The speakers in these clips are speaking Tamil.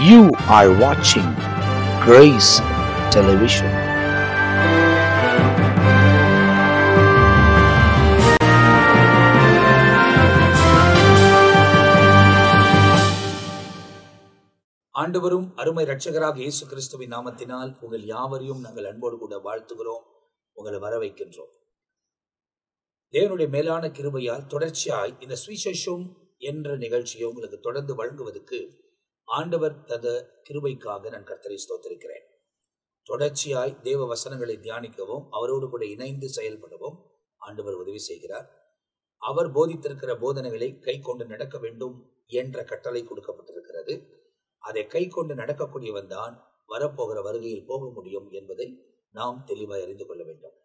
You are watching Grace Television. ஆண்டவரும் அருமை இரட்சகராக இயேசு கிறிஸ்துவின் நாமத்தினால் உங்கள் யாவரையும் நாங்கள் அன்போடு கூட வாழ்த்துகிறோம், உங்களை வர வைக்கின்றோம். தேவனுடைய மேலான கிருபையால் தொடர்ச்சியாய் இந்த சுவிசேஷம் என்ற நிகழ்ச்சியை உங்களுக்கு தொடர்ந்து வழங்குவதற்கு ஆண்டவர் தந்த கிருபைக்காக நான் கர்த்தரை ஸ்தோத்திரிக்கிறேன். தொடர்ச்சியாய் தேவ வசனங்களை தியானிக்கவும் அவரோடு கூட இணைந்து செயல்படவும் ஆண்டவர் உதவி செய்கிறார். அவர் போதித்திருக்கிற போதனைகளை கை கொண்டு நடக்க வேண்டும் என்ற கட்டளை கொடுக்கப்பட்டிருக்கிறது. அதை கை கொண்டு நடக்கக்கூடியவன் தான் வரப்போகிற வருகையில் போக முடியும் என்பதை நாம் தெளிவாக அறிந்து கொள்ள வேண்டும்.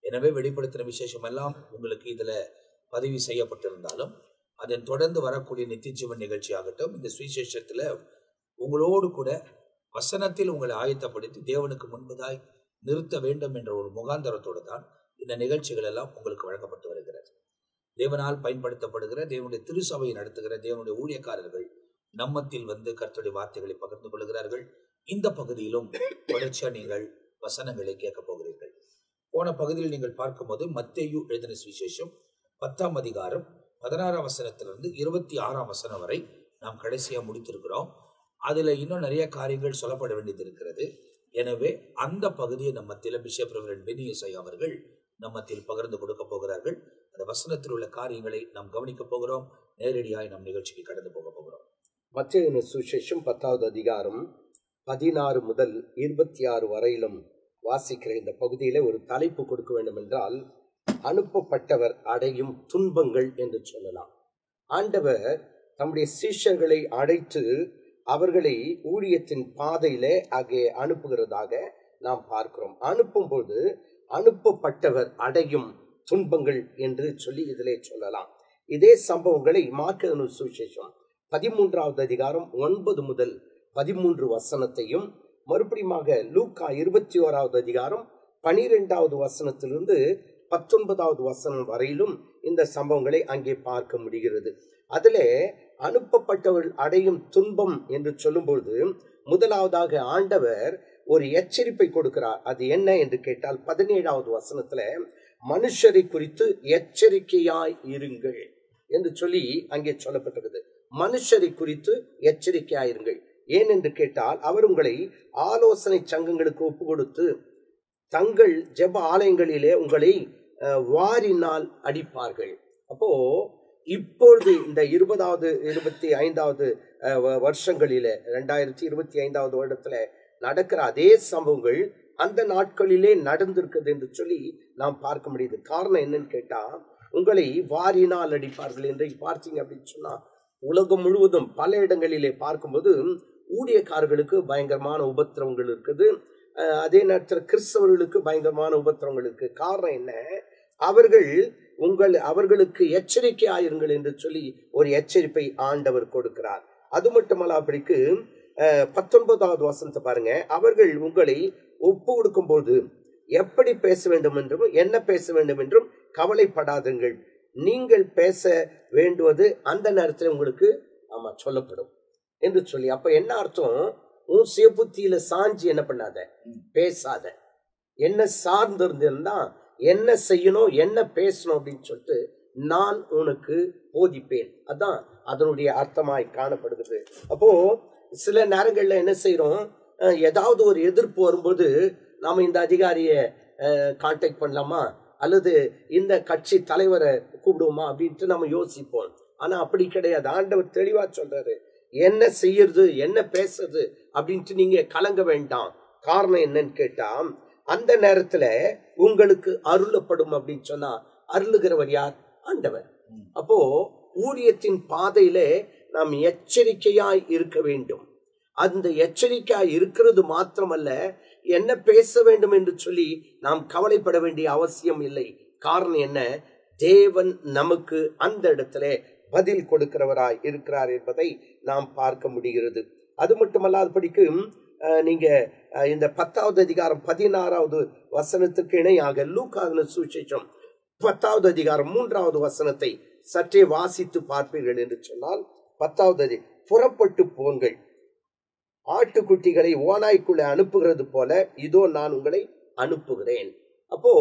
எனவே வெளிப்படுத்தின விசேஷம் எல்லாம் உங்களுக்கு இதுல பதிவு செய்யப்பட்டிருந்தாலும் அதன் தொடர்ந்து வரக்கூடிய நித்திய ஜீவன் நிகழ்ச்சி ஆகட்டும், இந்த சுவிசேஷத்துல உங்களோடு கூட வசனத்தில் உங்களை ஆயத்தப்படுத்தி தேவனுக்கு முன்பதாய் நிறுத்த வேண்டும் என்ற ஒரு முகாந்தரத்தோடு தான் இந்த நிகழ்ச்சிகள் எல்லாம் உங்களுக்கு வழங்கப்பட்டு வருகிறது. தேவனால் பயன்படுத்தப்படுகிற தேவனுடைய திருசபையை நடத்துகிற தேவனுடைய ஊழியக்காரர்கள் நம்மத்தில் வந்து கர்த்தருடைய வார்த்தைகளை பகிர்ந்து கொள்கிறார்கள். இந்த பகுதியிலும் தொடர்ச்சியா நீங்கள் வசனங்களை கேட்க போகிறீர்கள். போன பகுதியில் நீங்கள் பார்க்கும்போது மத்தேயு எழுதின சுவிசேஷம் 10ஆம் அதிகாரம் 16ஆம் வசனத்திலிருந்து 26ஆம் வசனம் வரை நாம் கடைசியா முடித்திருக்கிறோம். அதுல இன்னும் நிறைய காரியங்கள் சொல்லப்பட வேண்டியது இருக்கிறது. எனவே அந்த பகுதியை நம்ம மத்தியில் பிஷப் ரெவரண்ட் பெனியசை அவர்கள் நம்மத்தில் பகிர்ந்து கொடுக்க போகிறார்கள். அந்த வசனத்தில் உள்ள காரியங்களை நாம் கவனிக்க போகிறோம். நேரடியாய் நம் நிகழ்ச்சிக்கு கடந்து போக போகிறோம். மத்தேயு சுவிசேஷம் 10வது அதிகாரம் 16 முதல் 26 வரையிலும் வாசிக்கிற இந்த பகுதியில ஒரு தலைப்பு கொடுக்க வேண்டும் என்றால், அனுப்பப்பட்டவர் அடையும் துன்பங்கள் என்று சொல்லலாம். ஆண்டவர் தம்முடைய சீஷர்களை அழைத்து அவர்களை ஊழியத்தின் பாதையில அங்கே அனுப்புகிறதாக நாம் பார்க்கிறோம். அனுப்பும்போது அனுப்பப்பட்டவர் அடையும் துன்பங்கள் என்று சொல்லி இதிலே சொல்லலாம். இதே சம்பவங்களை மார்க்கு சுவிசேஷம் 13வது அதிகாரம் 9 முதல் 13 வசனத்தையும், மறுபடியும் லூக்கா 21வது அதிகாரம் 12வது வசனத்திலிருந்து 19வது வசனம் வரையிலும் இந்த சம்பவங்களை அங்கே பார்க்க முடிகிறது. அதிலே அனுப்பப்பட்டவர்கள் அடையும் துன்பம் என்று சொல்லும்போது முதலாவதாக ஆண்டவர் ஒரு எச்சரிப்பை கொடுக்கிறார். அது என்ன என்று கேட்டால் 17வது வசனத்துல மனுஷரை குறித்து எச்சரிக்கையாய் இருங்கள் என்று சொல்லி அங்கே சொல்லப்பட்டிருக்கிறது. மனுஷரை குறித்து எச்சரிக்கையாயிருங்கள். ஏன் என்று கேட்டால், அவர் உங்களை ஆலோசனை சங்கங்களுக்கு ஒப்பு கொடுத்து தங்கள் ஜெப ஆலயங்களிலே உங்களை வாரினால் அடிப்பார்கள். அப்போ இப்பொழுது இந்த 20வது 25வது வருஷங்களிலே 2025வது வருடத்துல நடக்கிற அதே சம்பவங்கள் அந்த நாட்களிலே நடந்திருக்குது என்று சொல்லி நாம் பார்க்க முடியுது. காரணம் என்னன்னு கேட்டா, உங்களை வாரினால் அடிப்பார்கள் என்று பார்த்தீங்க அப்படின்னு சொன்னா, உலகம் முழுவதும் பல இடங்களிலே பார்க்கும்போது ஊழியக்காரர்களுக்கு பயங்கரமான உபத்திரவங்கள் இருக்குது. அதே நேரத்தில் கிறிஸ்தவர்களுக்கு பயங்கரமான உபத்திரவங்கள் இருக்கு. காரணம் என்ன? அவர்களுக்கு எச்சரிக்கை ஆயிருங்கள் என்று சொல்லி ஒரு எச்சரிப்பை ஆண்டவர் கொடுக்கிறார். அது மட்டுமல்ல, அப்படிக்கு 19வது வசனத்தை பாருங்க. அவர்கள் உங்களை ஒப்பு கொடுக்கும் போது எப்படி பேச வேண்டும் என்றும் என்ன பேச வேண்டும் என்றும் கவலைப்படாதீர்கள். நீங்கள் பேச வேண்டுவது அந்த நேரத்தில் உங்களுக்கு சொல்லப்படும் என்று சொல்லி, அப்ப என்ன அர்த்தம்? உன் சுயபுத்தியில சாஞ்சி என்ன பண்ணாத, பேசாத. என்ன சார்ந்திருந்தா என்ன செய்யணும், என்ன பேசணும் அப்படின்னு சொல்லிட்டு நான் உனக்கு போதிப்பேன். அதான் அதனுடைய அர்த்தமாய் காணப்படுகிறது. அப்போ சில நேரங்கள்ல என்ன செய்யறோம், ஏதாவது ஒரு எதிர்ப்பு வரும்போது நாம இந்த அதிகாரிய கான்டாக்ட் பண்ணலாமா அல்லது இந்த கட்சி தலைவரை கூப்பிடுவோமா அப்படின்ட்டு நம்ம யோசிப்போம். ஆனா அப்படி கிடையாது. ஆண்டவர் தெளிவா சொல்றாரு, என்ன செய்யறது என்ன பேசுறது அப்படின்ட்டு நீங்க கலங்க வேண்டாம். காரணம் என்னன்னு கேட்டா, அந்த நேரத்துல உங்களுக்கு அருளப்படும் அப்படின்னு சொன்னா, அருளுகிறவர் யார்? ஆண்டவர். அப்போ ஊழியத்தின் பாதையில நாம் எச்சரிக்கையாய் இருக்க வேண்டும். அந்த எச்சரிக்கையாய் இருக்கிறது மாத்திரமல்ல, என்ன பேச வேண்டும் என்று சொல்லி நாம் கவலைப்பட வேண்டிய அவசியம் இல்லை. காரணம் என்ன? தேவன் நமக்கு அந்த இடத்துல பதில் கொடுக்கிறவராய் இருக்கிறார் என்பதை நாம் பார்க்க முடிகிறது. அது மட்டுமல்லாது படிக்கும் நீங்க இந்த 10வது அதிகாரம் 16வது வசனத்துக்கு இணையாக லூக்கா சுவிசேஷம் 10வது அதிகாரம் 3வது வசனத்தை சற்றே வாசித்து பார்ப்பீர்கள் என்று சொன்னால், 10வது புறப்பட்டு போங்கள், ஆட்டுக்குட்டிகளை ஓநாய்க்குள்ள அனுப்புகிறது போல இதோ நான் உங்களை அனுப்புகிறேன். அப்போ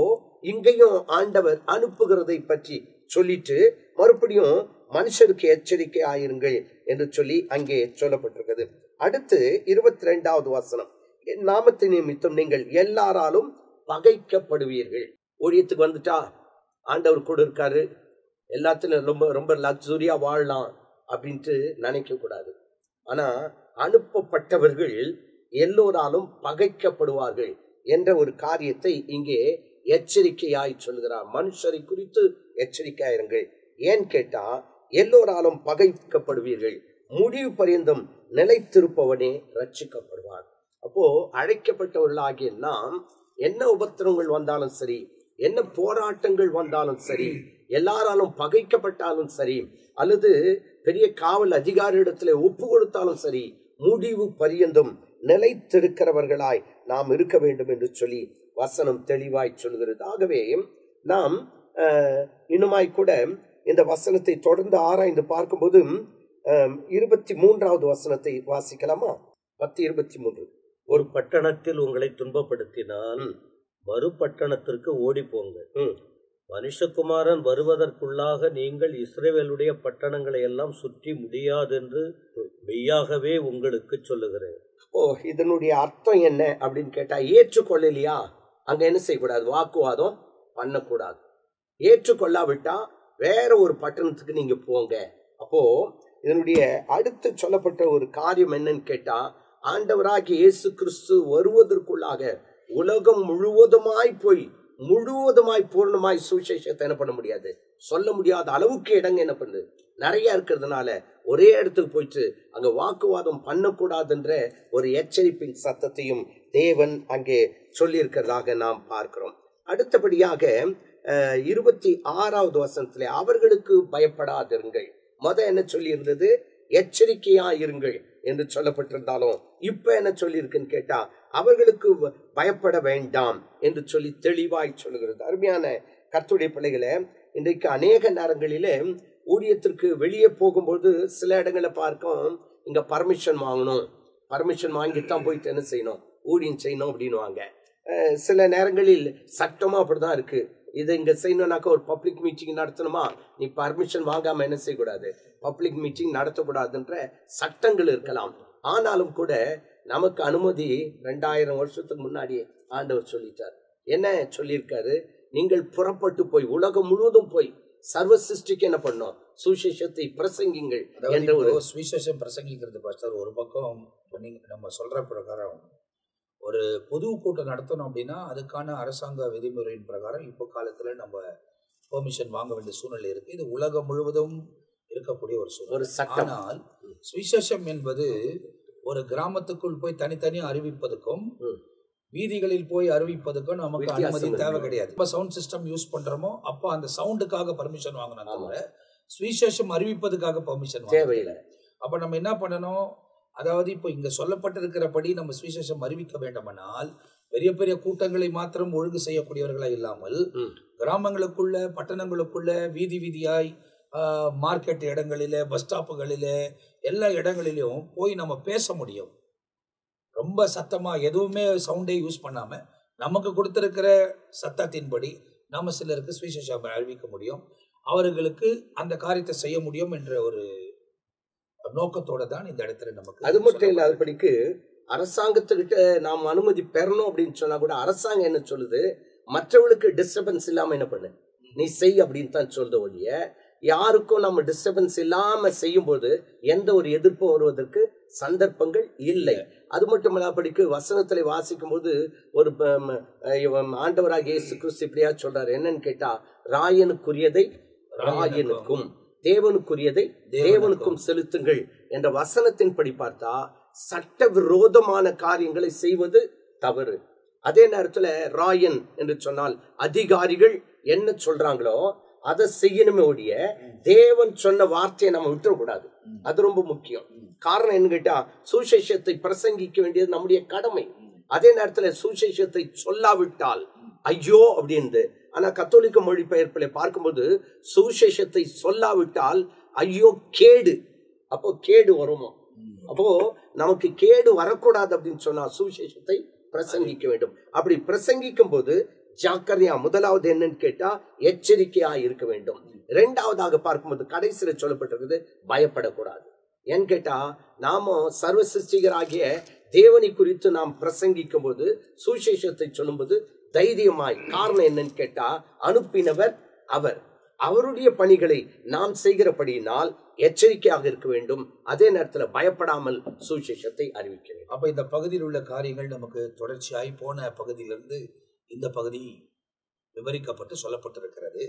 இங்கேயும் ஆண்டவர் அனுப்புகிறதை பற்றி சொல்லிட்டு மறுபடியும் மனுஷருக்கு எச்சரிக்கை ஆயிருங்கள் என்று சொல்லி அங்கே சொல்லப்பட்டிருக்கிறது. அடுத்து 22வது வசனம், என் நாமத்தின் நிமித்தம் நீங்கள் எல்லாராலும் பகைக்கப்படுவீர்கள். ஊழியத்துக்கு வந்துட்டா ஆண்டவர் கூட இருக்காரு, எல்லாத்திலும் ரொம்ப ரொம்ப லக்ஸுரியா வாழலாம் அப்படின்ட்டு நினைக்க கூடாது. ஆனா அனுப்பப்பட்டவர்கள் எல்லோராலும் பகைக்கப்படுவார்கள் என்ற ஒரு காரியத்தை இங்கே எச்சரிக்கையாய் சொல்கிறார். மனுஷரை குறித்து எச்சரிக்கையாயிருங்கள். ஏன் கேட்டா, எல்லோராலும் பகைக்கப்படுவீர்கள், முடிவு பரியந்தம் நிலைத்திருப்பவனே ரட்சிக்கப்படுவான். அப்போ அழைக்கப்பட்டவர்களாகிய நாம் என்ன உபத்திரங்கள் வந்தாலும் சரி, என்ன போராட்டங்கள் வந்தாலும் சரி, எல்லாராலும் பகைக்கப்பட்டாலும் சரி, அல்லது பெரிய காவல் அதிகாரியிடத்துல ஒப்பு கொடுத்தாலும் சரி, முடிவு பரியந்தம் நிலைத்திருக்கிறவர்களாய் நாம் இருக்க வேண்டும் என்று சொல்லி வசனம் தெளிவாய் சொல்கிறது. ஆகவே நாம் இன்னுமாய் கூட இந்த வசனத்தை தொடர்ந்து ஆராய்ந்து பார்க்கும்போது 23வது வசனத்தை வாசிக்கலாமா? 10:23. ஒரு பட்டணத்தில் உங்களை துன்பப்படுத்தினால் மறுபட்டணத்திற்கு ஓடி போங்க. மனுஷகுமாரன் வருவதற்குள்ளாக நீங்கள் இஸ்ரவேலுடைய பட்டணங்களை எல்லாம் சுற்றி முடியாதென்று மெய்யாகவே உங்களுக்கு சொல்லுகிறேன். இதனுடைய அர்த்தம் என்ன அப்படின்னு கேட்டா, ஏற்றுக்கொள்ளலையா அங்க என்ன செய்யக்கூடாது? வாக்குவாதம் பண்ணக்கூடாது. ஏற்றுக்கொள்ளாவிட்டா வேற ஒரு பட்டணத்துக்கு நீங்க போங்க. அப்போ இதனுடைய அடுத்து சொல்லப்பட்ட ஒரு காரியம் என்னன்னு கேட்டா, ஆண்டவராகிய இயேசு கிறிஸ்து வருவதற்குள்ளாக உலகம் முழுவதுமாய் போய் முழுவதுமாய் பூர்ணமாய் சுவிசேஷத்தை என்ன பண்ண முடியாது, சொல்ல முடியாத அளவுக்கு இடங்க என்ன பண்ணுது நிறைய இருக்கிறதுனால ஒரே இடத்துக்கு போயிட்டு அங்க வாக்குவாதம் பண்ணக்கூடாதுன்ற ஒரு எச்சரிப்பின் சத்தத்தையும் தேவன் அங்கே சொல்லி இருக்கிறதாக நாம் பார்க்கிறோம். அடுத்தபடியாக 26வது வசனத்திலே அவர்களுக்கு பயப்படாதிருங்கள். என்ன சொல்லி இருந்தது? எச்சரிக்கையா இருங்கள் என்று சொல்லப்பட்டிருந்தாலும் இப்ப என்ன சொல்லி இருக்குன்னு கேட்டா, அவர்களுக்கு பயப்பட வேண்டாம் என்று சொல்லி தெளிவாய் சொல்லுகிறது. அருமையான கர்த்தருடைய பிள்ளைகளை, இன்றைக்கு அநேக நேரங்களிலே ஊழியத்திற்கு வெளியே போகும்போது சில இடங்களை பார்க்கும், இங்க பர்மிஷன் வாங்கணும், பர்மிஷன் வாங்கித்தான் போயிட்டு என்ன செய்யணும், ஊழியம் செய்யணும் அப்படின்னு வாங்க. சில நேரங்களில் சட்டமா அப்படிதான் இருக்கு. இதை இங்க செய்யணும்னாக்கா ஒரு பப்ளிக் மீட்டிங் நடத்தணுமா, நீ பர்மிஷன் வாங்காம என்ன செய்யக்கூடாது, பப்ளிக் மீட்டிங் நடத்தக்கூடாதுன்ற சட்டங்கள் இருக்கலாம். ஆனாலும் கூட நமக்கு அனுமதி 2000 வருஷத்துக்கு முன்னாடியே ஆண்டவர் சொல்லிட்டார். என்ன சொல்லியிருக்காரு? நீங்கள் புறப்பட்டு போய் உலகம் முழுவதும் போய் சர்வ சிருஷ்டிக்கு என்ன பண்ணோம், சுவிசேஷத்தை பிரசங்கிங்கள் என்ற ஒரு சுவிசேஷம் பிரசங்கிக்கிறது பாஸ்டர். ஒரு பக்கம் நம்ம சொல்ற பிரகாரம் ஒரு பொது கூட்டம் நடத்தணும் அப்படின்னா அதுக்கான அரசாங்க விதிமுறையின் பிரகாரம் இப்போ காலத்துல நம்ம பெர்மிஷன் வாங்க வேண்டிய சூழ்நிலை இருக்கு. இது உலகம் முழுவதும் இருக்கக்கூடிய ஒரு சூழ்நிலை. ஆனால் சுவிசேஷம் என்பது ஒரு கிராமத்துக்குள் போய் தனித்தனியா அறிவிப்பதுக்கும் வீதிகளில் போய் அறிவிப்பதுக்கும் நமக்கு அனுமதி தேவை கிடையாது. இப்ப சவுண்ட் சிஸ்டம் யூஸ் பண்றோமோ அப்ப அந்த சவுண்டுக்காக பர்மிஷன் வாங்கணும் தவிர சுவிசேஷம் அறிவிப்பதுக்காக பர்மிஷன் தேவையில்லை. அப்ப நம்ம என்ன பண்ணணும், அதாவது இப்போ இங்க சொல்லப்பட்டிருக்கிறபடி நம்ம சுவிசேஷம் அறிவிக்க வேண்டுமானால் பெரிய பெரிய கூட்டங்களை மாத்திரம் ஒழுங்கு செய்யக்கூடியவர்களா இல்லாமல் கிராமங்களுக்குள்ள பட்டணங்களுக்குள்ள வீதி வீதியாய் மார்க்கெட் இடங்களில பஸ் ஸ்டாப்புகளில எல்லா இடங்களிலும் போய் நம்ம பேச முடியும். ரொம்ப சத்தமா எதுவுமே சவுண்டே யூஸ் பண்ணாம நமக்கு கொடுத்திருக்கிற சத்தத்தின்படி நம்ம சிலருக்கு சுவிசேஷம் அறிவிக்க முடியும், அவர்களுக்கு அந்த காரியத்தை செய்ய முடியும் என்ற ஒரு நோக்கத்தோட தான் இந்த இடத்துல நமக்கு. அது மட்டும் இல்லாதபடிக்கு அரசாங்கத்துக்கிட்ட நாம் அனுமதி பெறணும் அப்படின்னு சொன்னா கூட அரசாங்கம் என்ன சொல்லுது, மற்றவர்களுக்கு டிஸ்டர்பன்ஸ் இல்லாம என்ன பண்ணு நீ செய் அப்படின்னு தான் சொல்றது ஒழிய யாருக்கும் நம்ம டிஸ்டர்பன்ஸ் இல்லாம செய்யும் போது எந்த ஒரு எதிர்ப்பும் வருவதற்கு சந்தர்ப்பங்கள் இல்லை. அது மட்டும் இல்லாதபடிக்கு வசனத்துல வாசிக்கும் போது ஒரு ஆண்டவராகிய இயேசு கிறிஸ்து இப்படியா சொல்றாரு. என்னன்னு கேட்டா, ராயனுக்குரியதை ராயனுக்கும் தேவனுக்குரியதை தேவனுக்கும் செலுத்துங்கள் என்ற வசனத்தின்படி பார்த்தா சட்ட விரோதமான காரியங்களை செய்வது தவறு. அதே நேரத்துல ராயன் என்று சொன்னால் அதிகாரிகள் என்ன சொல்றாங்களோ அதை செய்யணுமே ஒழிய தேவன் சொன்ன வார்த்தையை நம்ம விட்டுறக்கூடாது. அது ரொம்ப முக்கியம். காரணம் என்ன கேட்டா, சுவிசேஷத்தை பிரசங்கிக்க வேண்டியது நம்முடைய கடமை. அதே நேரத்துல சுவிசேஷத்தை சொல்லாவிட்டால் ஐயோ அப்படின்னு. ஆனா கத்தோலிக்க மொழிபெயர்ப்பில் பார்க்கும்போது சுவிசேஷத்தை சொல்லாவிட்டால் ஐயோ கேடு, அப்போ கேடு வருமோ, அப்போ நமக்கு கேடு வரக்கூடாது அப்படின்னு சொன்னா சுவிசேஷத்தை பிரசங்கிக்க வேண்டும். அப்படி பிரசங்கிக்கும் போது ஜாக்கிரதையா, முதலாவது என்னன்னு கேட்டா எச்சரிக்கையா இருக்க வேண்டும். இரண்டாவதாக பார்க்கும்போது கடைசியில சொல்லப்பட்டிருக்குது பயப்படக்கூடாது. ஏன்னு கேட்டா நாம சர்வ சிருஷ்டிகராகிய தேவனை குறித்து நாம் பிரசங்கிக்கும் போது சுவிசேஷத்தை சொல்லும்போது தைரியமாய், காரணம் என்னன்னு கேட்டா அனுப்பினவர் அவர், அவருடைய பணிகளை நாம் செய்கிறபடியினால் எச்சரிக்கையாக இருக்க வேண்டும். அதே நேரத்தில் பயப்படாமல் சுவிசேஷத்தை அறிவிக்க வேண்டும். அப்ப இந்த பகுதியில் உள்ள காரியங்கள் நமக்கு தொடர்ச்சியாய் போன பகுதியிலிருந்து இந்த பகுதி விவரிக்கப்பட்டு சொல்லப்பட்டிருக்கிறது.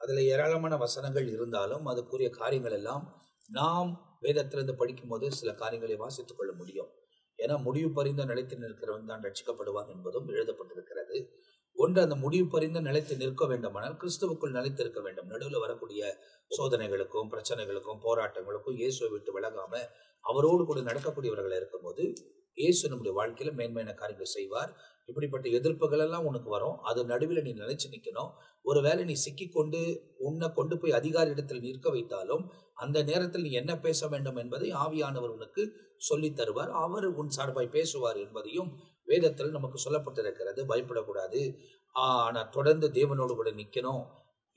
அதுல ஏராளமான வசனங்கள் இருந்தாலும் அதுக்குரிய காரியங்கள் எல்லாம் நாம் வேதத்திலிருந்து படிக்கும் போது சில காரியங்களை வாசித்துக் கொள்ள முடியும். ஏன்னா முடிவு பறிந்த நிலைத்து நிற்கிறவன் தான் ரட்சிக்கப்படுவான் என்பதும் எழுதப்பட்டிருக்கிறது. ஒன்று, அந்த முடிவு பறிந்த நிலைத்து நிற்க வேண்டுமானால் கிறிஸ்துவுக்குள் நிலைத்து இருக்க வேண்டும். நடுவில் வரக்கூடிய சோதனைகளுக்கும் பிரச்சனைகளுக்கும் போராட்டங்களுக்கும் இயேசுவை விட்டு விலகாம அவரோடு கூட நடக்கக்கூடியவர்கள் இருக்கும்போது இயேசு நம்முடைய வாழ்க்கையில மேன்மையான காரியங்கள் செய்வார். இப்படிப்பட்ட எதிர்ப்புகள் எல்லாம் உனக்கு வரும். அது நடுவில் நீ நிலைச்சு நிற்கணும். ஒருவேளை நீ சிக்கிக்கொண்டு உன்னை கொண்டு போய் அதிகாரி இடத்தில் நிற்க வைத்தாலும் அந்த நேரத்தில் நீ என்ன பேச வேண்டும் என்பதை ஆவியானவர் உனக்கு சொல்லி தருவார். அவர் உன் சார்பாய் பேசுவார் என்பதையும் வேதத்தில் நமக்கு சொல்லப்பட்டிருக்கிறது. பயப்படக்கூடாது, ஆனால் தொடர்ந்து தேவனோடு கூட நிற்கணும்.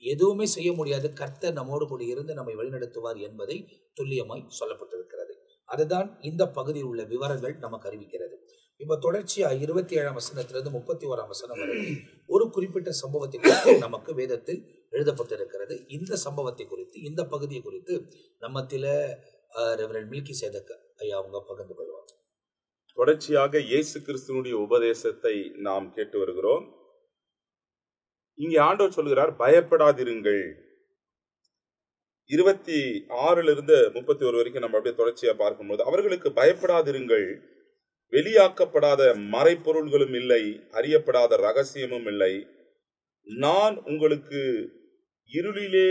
எதுவுமே செய்ய முடியாது, கர்த்தர் நம்மோடு கூட இருந்து நம்மை வழிநடத்துவார் என்பதை துல்லியமாய் சொல்லப்பட்டிருக்கிறது. அதுதான் இந்த பகுதியில் உள்ள விவரங்கள் நமக்கு அறிவிக்கிறது. இப்ப தொடர்ச்சியா 27ஆம் வசனத்திலிருந்து 31ஆம் வசனம் வரை ஒரு குறிப்பிட்ட சம்பவத்தை குறித்து நமக்கு வேதத்தில் எழுதப்பட்டிருக்கிறது. இந்த சம்பவத்தை குறித்து, இந்த பகுதியை குறித்து நம்மத்தில ரெவரண்ட் மில்கிசேதக் ஐயா அவங்க பகிர்ந்து கொள்வாங்க. தொடர்ச்சியாக இயேசு கிறிஸ்துவனுடைய உபதேசத்தை நாம் கேட்டு வருகிறோம். இங்கே ஆண்டவர் சொல்கிறார், பயப்படாதிருங்கள். 26 31 வரைக்கும் நம்ம அப்படியே தொடர்ச்சியா பார்க்கும்போது, அவர்களுக்கு பயப்படாதிருங்கள், வெளியாக்கப்படாத மறைப்பொருள்களும் இல்லை, அறியப்படாத ரகசியமும் இல்லை. நான் உங்களுக்கு இருளிலே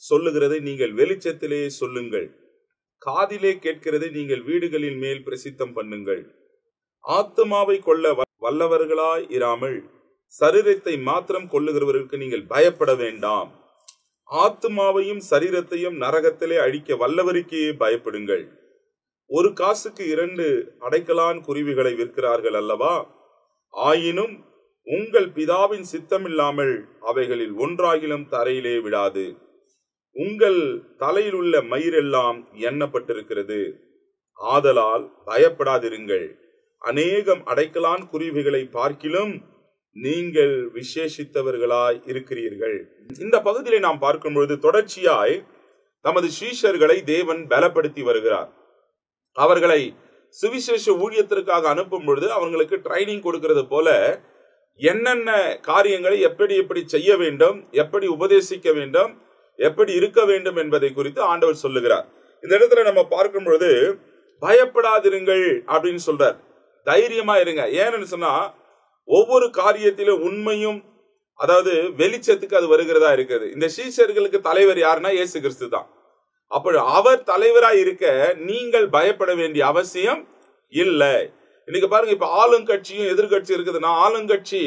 சொல்லுகிறதை நீங்கள் வெளிச்சத்திலே சொல்லுங்கள், காதிலே கேட்கிறதை நீங்கள் வீடுகளின் மேல் பிரசித்தம் பண்ணுங்கள். ஆத்துமாவை கொள்ள வல்லவர்களாய் இராமல் சரீரத்தை மாத்திரம் கொள்ளுகிறவர்களுக்கு நீங்கள் பயப்பட வேண்டாம். ஆத்துமாவையும் சரீரத்தையும் நரகத்திலே அழிக்க வல்லவருக்கே பயப்படுங்கள். ஒரு காசுக்கு 2 அடைக்கலான் குருவிகளை விற்கிறார்கள் அல்லவா? ஆயினும் உங்கள் பிதாவின் சித்தமில்லாமல் அவைகளில் ஒன்றாகிலும் தரையிலே விடாது. உங்கள் தலையில் உள்ள மயிரெல்லாம் எண்ணப்பட்டிருக்கிறது. ஆதலால் பயப்படாதிருங்கள். அநேகம் அடைக்கலான் குருவிகளை பார்க்கிலும் நீங்கள் விசேஷித்தவர்களாய் இருக்கிறீர்கள். இந்த பகுதியிலே நாம் பார்க்கும் பொழுது தொடர்ச்சியாய் நமது சீஷர்களை தேவன் பலப்படுத்தி வருகிறார். அவர்களை சுவிசேஷ ஊழியத்திற்காக அனுப்பும் பொழுது அவங்களுக்கு ட்ரைனிங் கொடுக்கிறது போல என்னென்ன காரியங்களை எப்படி எப்படி செய்ய வேண்டும், எப்படி உபதேசிக்க வேண்டும், எப்படி இருக்க வேண்டும் என்பதை குறித்து ஆண்டவர் சொல்லுகிறார். இந்த இடத்துல நம்ம பார்க்கும் பொழுது பயப்படாதிருங்கள் அப்படின்னு சொல்றார். தைரியமா இருங்க. ஏன்னு சொன்னா ஒவ்வொரு காரியத்திலும் உண்மையும், அதாவது வெளிச்சத்துக்கு அது வருகிறதா இருக்கிறது. இந்த சீஷர்களுக்கு தலைவர் யாருன்னா இயேசு கிறிஸ்து தான். அப்ப அவர் தலைவராய் இருக்க நீங்கள் பயப்பட வேண்டிய அவசியம் இல்லை. இன்னைக்கு பாருங்க, இப்ப ஆளுங்கட்சியும் எதிர்கட்சி இருக்குதுன்னா, ஆளுங்கட்சி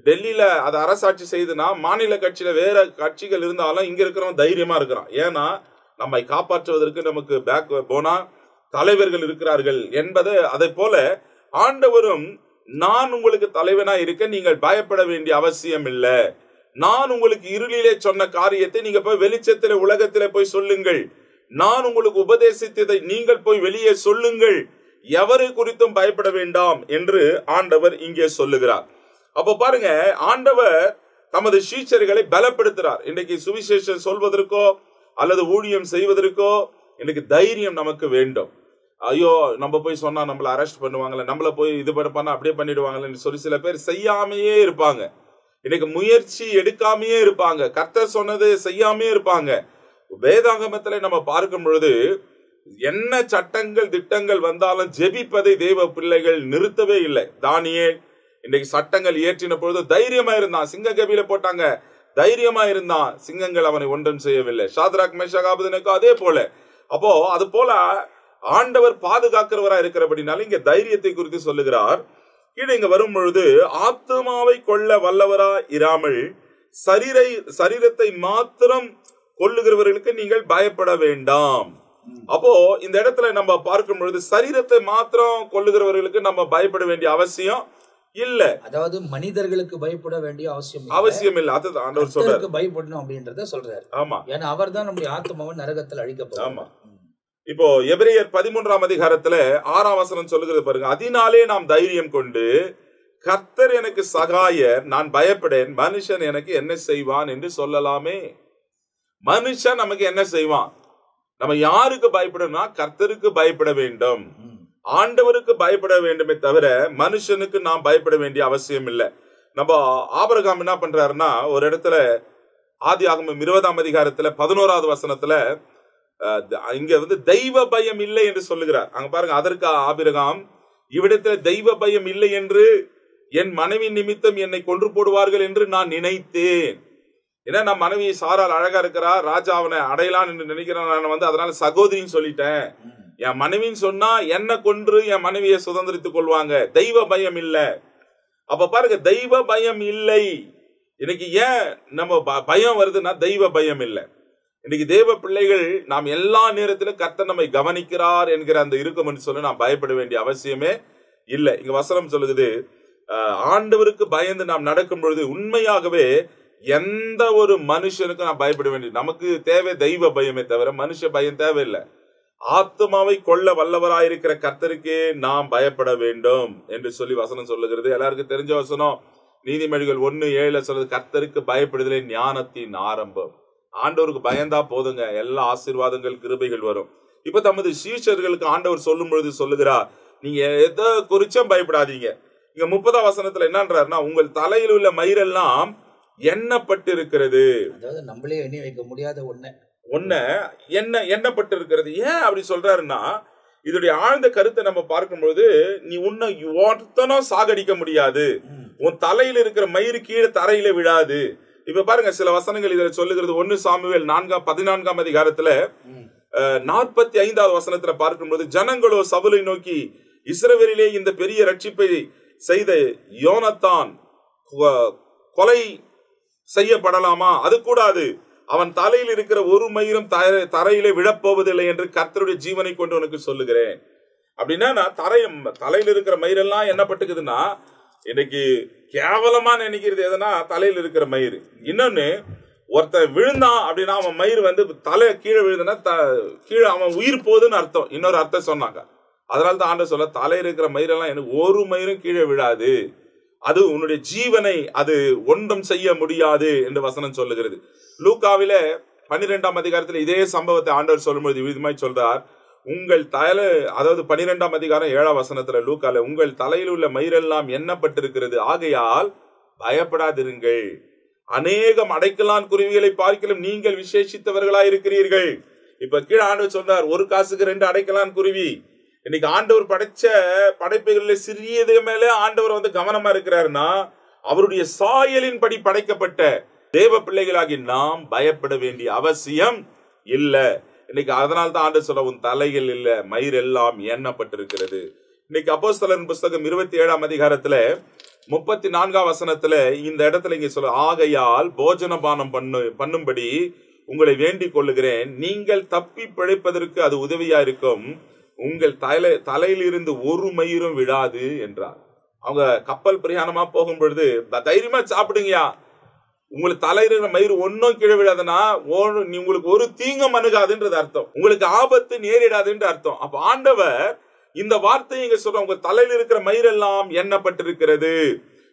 டெல்லியில அதை அரசாட்சி செய்துன்னா மாநில கட்சியில வேற கட்சிகள் இருந்தாலும் இங்க இருக்கிறவன் தைரியமா இருக்கிறான். ஏன்னா நம்மை காப்பாற்றுவதற்கு நமக்கு பேக் போனா தலைவர்கள் இருக்கிறார்கள் என்பது. அதை போல ஆண்டவரும், நான் உங்களுக்கு தலைவனா இருக்க நீங்கள் பயப்பட வேண்டிய அவசியம் இல்லை. நான் உங்களுக்கு இருளிலே சொன்ன காரியத்தை நீங்க போய் வெளிச்சத்திலே உலகத்திலே போய் சொல்லுங்கள். நான் உங்களுக்கு உபதேசித்ததை நீங்கள் போய் வெளியே சொல்லுங்கள். எவரை குறித்தும் பயப்பட வேண்டாம் என்று ஆண்டவர் இங்கே சொல்லுகிறார். அப்ப பாருங்க, ஆண்டவர் தமது சீஷர்களை பலப்படுத்துறார். இன்றைக்கு சுவிசேஷம் சொல்வதற்கோ அல்லது ஊழியம் செய்வதற்கோ இன்னைக்கு தைரியம் நமக்கு வேண்டும். ஐயோ, நம்ம போய் சொன்னா நம்மளை அரெஸ்ட் பண்ணுவாங்கல்ல, நம்மள போய் இது பண்ணா அப்படியே பண்ணிடுவாங்கன்னு சொல்லி சில பேர் செய்யாமையே இருப்பாங்க. இன்னைக்கு முயற்சி எடுக்காமையே இருப்பாங்க. கர்த்தர் சொன்னது செய்யாமே இருப்பாங்க. வேதாகமத்துல நம்ம பார்க்கும் பொழுது என்ன சட்டங்கள் திட்டங்கள் வந்தாலும் ஜெபிப்பதை தேவ பிள்ளைகள் நிறுத்தவே இல்லை. தானியேல் இன்னைக்கு சட்டங்கள் இயற்றின பொழுது தைரியமா இருந்தான். சிங்க கபில போட்டாங்க, தைரியமா இருந்தான். சிங்கங்கள் அவனை ஒன்றும் செய்யவில்லை. சாத்ராக் மேஷாக் ஆபேத்நேகோ அதே போல. அப்போ அது போல ஆண்டவர் பாதுகாக்கிறவரா இருக்கிறபடினால இங்க தைரியத்தை குறித்து சொல்லுகிறார். கீழே இங்க வரும் பொழுது, ஆத்துமாவை கொள்ள வல்லவரா இராமல் சரீரத்தை மாத்திரம் கொள்ளுகிறவர்களுக்கு நீங்கள் பயப்பட வேண்டாம். அப்போ இந்த இடத்துல நம்ம பார்க்கும் பொழுது சரீரத்தை மாத்திரம் கொல்லுகிறவர்களுக்கு நம்ம பயப்பட வேண்டிய அவசியம் இல்ல. அதாவது மனிதர்களுக்கு பயப்பட வேண்டிய அவசியம் இல்ல. அதுதான் ஆண்டவர் சொல்றாரு, பயப்படணும் அப்படின்றத சொல்றாரு. ஆமா, ஏன்னா அவர் தான் நம்முடைய ஆத்மாவை நரகத்தில் அழிக்கப்படும். ஆமா. இப்போ எபிரேயர் 13ஆம் அதிகாரத்துல 6ஆம் வசனம் சொல்லுகிறது பாருங்க, அதனாலே நாம் தைரியம் கொண்டு கர்த்தர் எனக்கு சகாயர், நான் பயப்படேன், மனுஷன் எனக்கு என்ன செய்வான் என்று சொல்லலாமே. மனுஷன் நமக்கு என்ன செய்வான்? நம்ம யாருக்கு பயப்படணும்னா கர்த்தருக்கு பயப்பட வேண்டும், ஆண்டவருக்கு பயப்பட வேண்டுமே தவிர மனுஷனுக்கு நாம் பயப்பட வேண்டிய அவசியம் இல்லை. நம்ம ஆபிரகாம் என்ன பண்றாருன்னா, ஒரு இடத்துல ஆதியாகமம் 20ஆம் அதிகாரத்துல 11வது வசனத்துல இங்க தெய்வ பயம் இல்லை என்று சொல்லுகிறார். அங்க பாருங்க, அதற்கு ஆபிரகாம், இவ்விடத்துல தெய்வ பயம் இல்லை என்று என் மனைவி நிமித்தம் என்னை கொன்று போடுவார்கள் என்று நான் நினைத்தேன். ஏன்னா நான் மனைவி சாரால் அழகா இருக்கிறா, ராஜா அவனை அடையலான் என்று நினைக்கிறேன், நான் அதனால சகோதரின்னு சொல்லிட்டேன். என் மனைவின்னு சொன்னா என்ன கொன்று என் மனைவியை சுதந்திரித்துக் கொள்வாங்க. தெய்வ பயம் இல்ல. அப்ப பாருங்க, தெய்வ பயம் இல்லை. இன்னைக்கு ஏன் நம்ம பயம் வருதுன்னா தெய்வ பயம் இல்லை. இன்னைக்கு தேவ பிள்ளைகள் நாம் எல்லா நேரத்திலும் கர்த்தர் நம்மை கவனிக்கிறார் என்கிற அந்த இருக்கும் என்று சொல்லி நாம் பயப்பட வேண்டிய அவசியமே இல்லை. இங்க வசனம் சொல்லுது, ஆண்டவருக்கு பயந்து நாம் நடக்கும் பொழுது உண்மையாகவே எந்த ஒரு மனுஷனுக்கும் நாம் பயப்பட வேண்டிய, நமக்கு தேவை தெய்வ பயமே தவிர மனுஷ பயம் தேவையில்லை. ஆத்மாவை கொள்ள வல்லவராயிருக்கிற கர்த்தருக்கே நாம் பயப்பட வேண்டும் என்று சொல்லி வசனம் சொல்லுகிறது. எல்லாருக்கும் தெரிஞ்ச வசனம் நீதிமொழிகள் 1:7 சொல்றது, கர்த்தருக்கு பயப்படுதலே ஞானத்தின் ஆரம்பம். ஆண்டவருக்கு பயந்தா போதுங்க, எல்லா ஆசீர்வாதங்கள் கிருபைகள் வரும். இப்ப தமது சீஷர்களுக்கு ஆண்டவர் சொல்லும் பொழுது சொல்லுகிறார், நீங்க எதை குறிச்சும் பயப்படாதீங்க. இங்க 30ஆம் வசனத்துல என்னன்றாருன்னா, உங்கள் தலையில் உள்ள மயிரெல்லாம் எண்ணப்பட்டு இருக்கிறது. அதாவது நம்மளே எண்ணி வைக்க முடியாத எண்ணப்பட்டு இருக்கிறது. ஏன் அப்படி சொல்றாருன்னா, இதோடைய ஆழ்ந்த கருத்தை நம்ம பார்க்கும்போது, நீ உன்னை ஒருத்தனும் சாகடிக்க முடியாது, உன் தலையில இருக்கிற மயிறு கீழே தரையில விழாது. இப்ப பாருங்க, சில வசனங்கள் இதுல சொல்லுகிறது. 1 சாமுவேல் 14ஆம் அதிகாரத்துல 45வது வசனத்துல பார்க்கும்போது, ஜனங்களோ சவுலை நோக்கி, இஸ்ரவேலிலே இந்த பெரிய ரட்சிப்பை செய்த யோனத்தான் கொலை செய்யப்படலாமா? அது கூடாது, அவன் தலையில் இருக்கிற ஒரு மயிரும் தரையிலே விழப்போவதில்லை என்று கர்த்தருடைய ஜீவனை கொண்டு உனக்கு சொல்லுகிறேன். அப்படின்னா தலையில் இருக்கிற மயிரெல்லாம் என்ன பட்டுக்குதுன்னா, இன்னைக்கு கேவலமா நினைக்கிறது எதுனா தலையில் இருக்கிற மயிறு. இன்னொன்னு, ஒருத்தன் விழுந்தான் அப்படின்னா அவன் மயிறு தலை கீழே விழுதுன்னா கீழே அவன் உயிர் போகுதுன்னு அர்த்தம். இன்னொரு அர்த்தம் சொன்னாங்க. அதனால்தான் ஆண்டவர் சொல்ல, தலையில் இருக்கிற மயிரெல்லாம் எனக்கு ஒரு மயிரும் கீழே விழாது, அது உன்னுடைய ஜீவனை அது ஒன்றும் செய்ய முடியாது என்று வசனம் சொல்லுகிறது. லூக்காவில 12ஆம் அதிகாரத்தில் இதே சம்பவத்தை ஆண்டவர் சொல்லும்போது விதமாய் சொல்றார், உங்கள் தலை, அதாவது 12ஆம் அதிகாரம் 7ஆம் வசனத்துல லூக்கால, உங்கள் தலையில் உள்ள மயிரெல்லாம் எண்ணப்பட்டிருக்கிறது, ஆகையால் பயப்படாதிருங்கள், அநேகம் அடைக்கலான் குருவிகளை பார்க்கலாம் நீங்கள் விசேஷித்தவர்களாய் இருக்கிறீர்கள். இப்ப கீழே ஆண்டவர் சொல்றார், ஒரு காசுக்கு 2 அடைக்கலான் குருவி. இன்னைக்கு ஆண்டவர் படைச்ச படைப்புகளில் சிறியது மேல ஆண்டவர் கவனமா இருக்கிறாருன்னா, அவருடைய சாயலின் படி படைக்கப்பட்ட தேவ பிள்ளைகளாகி நாம் பயப்பட வேண்டிய அவசியம் இல்ல. இன்னைக்கு அதனால தான் ஆண்டவர் சொல்ல, உன் தலையில் இல்ல மயிர் எல்லாம் எண்ணப்பட்டிருக்கிறது. இன்னைக்கு அப்போஸ்தலரின் புஸ்தகம் 27ஆம் அதிகாரத்துல 34ஆம் வசனத்துல இந்த இடத்துல இங்க சொல்ல, ஆகையால் போஜனபானம் பண்ணும்படி உங்களை வேண்டிக் கொள்ளுகிறேன், நீங்கள் தப்பி பிழைப்பதற்கு அது உதவியா இருக்கும், உங்கள் தலையில் இருந்து ஒரு மயிரும் விழாது என்றார். அவங்க கப்பல் பிரயாணமா போகும் பொழுது, தைரியமா சாப்பிடுங்கயா, உங்களுக்கு தலையிற மயிறு ஒன்னும் கீழே விழாதுன்னா உங்களுக்கு ஒரு தீங்கும் அணுகாதுன்றது அர்த்தம், உங்களுக்கு ஆபத்து நேரிடாதுன்ற அர்த்தம். அப்ப ஆண்டவர் இந்த வார்த்தையை இங்க சொல்ற, உங்க தலையில் இருக்கிற மயிரெல்லாம் எண்ணப்பட்டிருக்கிறது.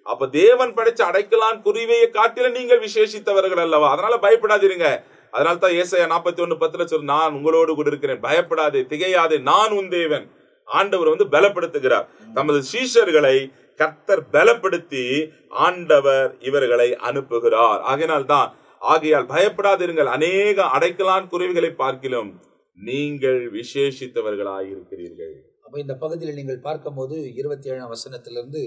அப்ப தேவன் படைச்ச அடைக்கலான் குருவியை காட்டில நீங்கள் விசேஷித்தவர்கள் அல்லவா, அதனால பயப்படாதீங்க. அதனால தான் ஏசாயா 41:10 சொல்ல, நான் உங்களோடு கூட இருக்கிறேன், பயப்படாதே திகையாதே, நான் உன் தேவன். ஆண்டவர் பலப்படுத்துகிறார். தமது சீஷர்களை கர்த்தர் பலப்படுத்தி ஆண்டவர் இவர்களை அனுப்புகிறார். ஆகையால் பயப்படாதிருங்கள், அநேக அடைக்கலான் குருவிகளை பார்க்கிலும் நீங்கள் விசேஷித்தவர்களாயிருக்கிறீர்கள். அப்ப இந்த பகுதியில் நீங்கள் பார்க்கும் போது 27ஆம் வசனத்திலிருந்து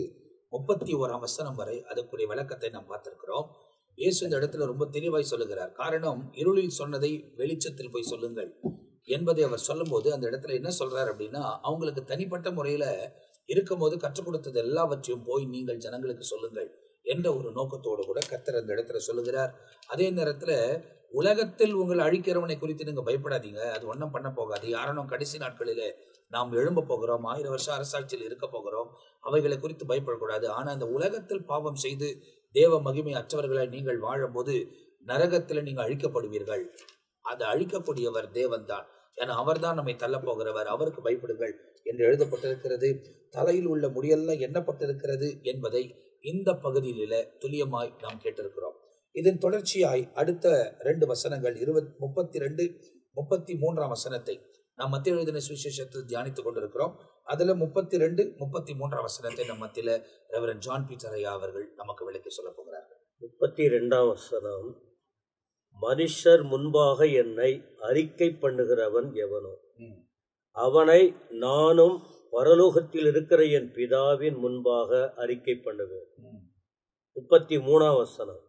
31ஆம் வசனம் வரை அதுக்குரிய விளக்கத்தை நாம் பார்த்திருக்கிறோம். இயேசு இந்த இடத்துல ரொம்ப தெளிவாய் சொல்லுகிறார். காரணம், இருளில் சொன்னதை வெளிச்சத்தில் போய் சொல்லுங்கள் என்பதை அவர் சொல்லும் போது அந்த இடத்துல என்ன சொல்றாரு அப்படின்னா, அவங்களுக்கு தனிப்பட்ட முறையில இருக்கும் போது கற்றுக் கொடுத்தது எல்லாவற்றையும் போய் நீங்கள் ஜனங்களுக்கு சொல்லுங்கள் என்ற ஒரு நோக்கத்தோடு கூட கர்த்தர் அந்த இடத்துல சொல்லுகிறார். அதே நேரத்துல உலகத்தில் உங்களை அழிக்கிறவனை குறித்து நீங்க பயப்படாதீங்க. அது ஒன்றும் பண்ண போகாது. யாரும் கடைசி நாட்களிலே நாம் எழும்ப போகிறோம், 1000 வருஷம் அரசாட்சியில் இருக்க போகிறோம், அவைகளை குறித்து பயப்படக்கூடாது. ஆனா அந்த உலகத்தில் பாவம் செய்து தேவ மகிமை அற்றவர்களை நீங்கள் வாழும்போது நரகத்தில் நீங்கள் அழிக்கப்படுவீர்கள். அதை அழிக்கக்கூடியவர் தேவன் தான். ஏன்னா அவர் தான் நம்மை தள்ள போகிறவர். அவருக்கு பயப்படுங்கள் என்று எழுதப்பட்டிருக்கிறது. தலையில் உள்ள முடியெல்லாம் எண்ணப்பட்டிருக்கிறது என்பதை இந்த பகுதியில துல்லியமாய் நாம் கேட்டிருக்கிறோம். இதன் தொடர்ச்சியாய் அடுத்த 2 வசனங்கள் 32, 33 வசனத்தை நாம் மத்திய எழுதின சுவிசேஷத்தில் தியானித்துக் கொண்டிருக்கிறோம். அதுல 32, 33 வசனத்தை நம் மத்தியில ரெவரண்ட் ஜான் பீட்டர் ஐயா அவர்கள் நமக்கு விளக்கி சொல்ல போகிறார்கள். 32 வசனம், மனுஷர் முன்பாக என்னை அறிக்கை பண்ணுகிறவன் எவனோ அவனை நானும் பரலோகத்தில் இருக்கிற என் பிதாவின் முன்பாக அறிக்கை பண்ணுவேன். 33 வசனம்,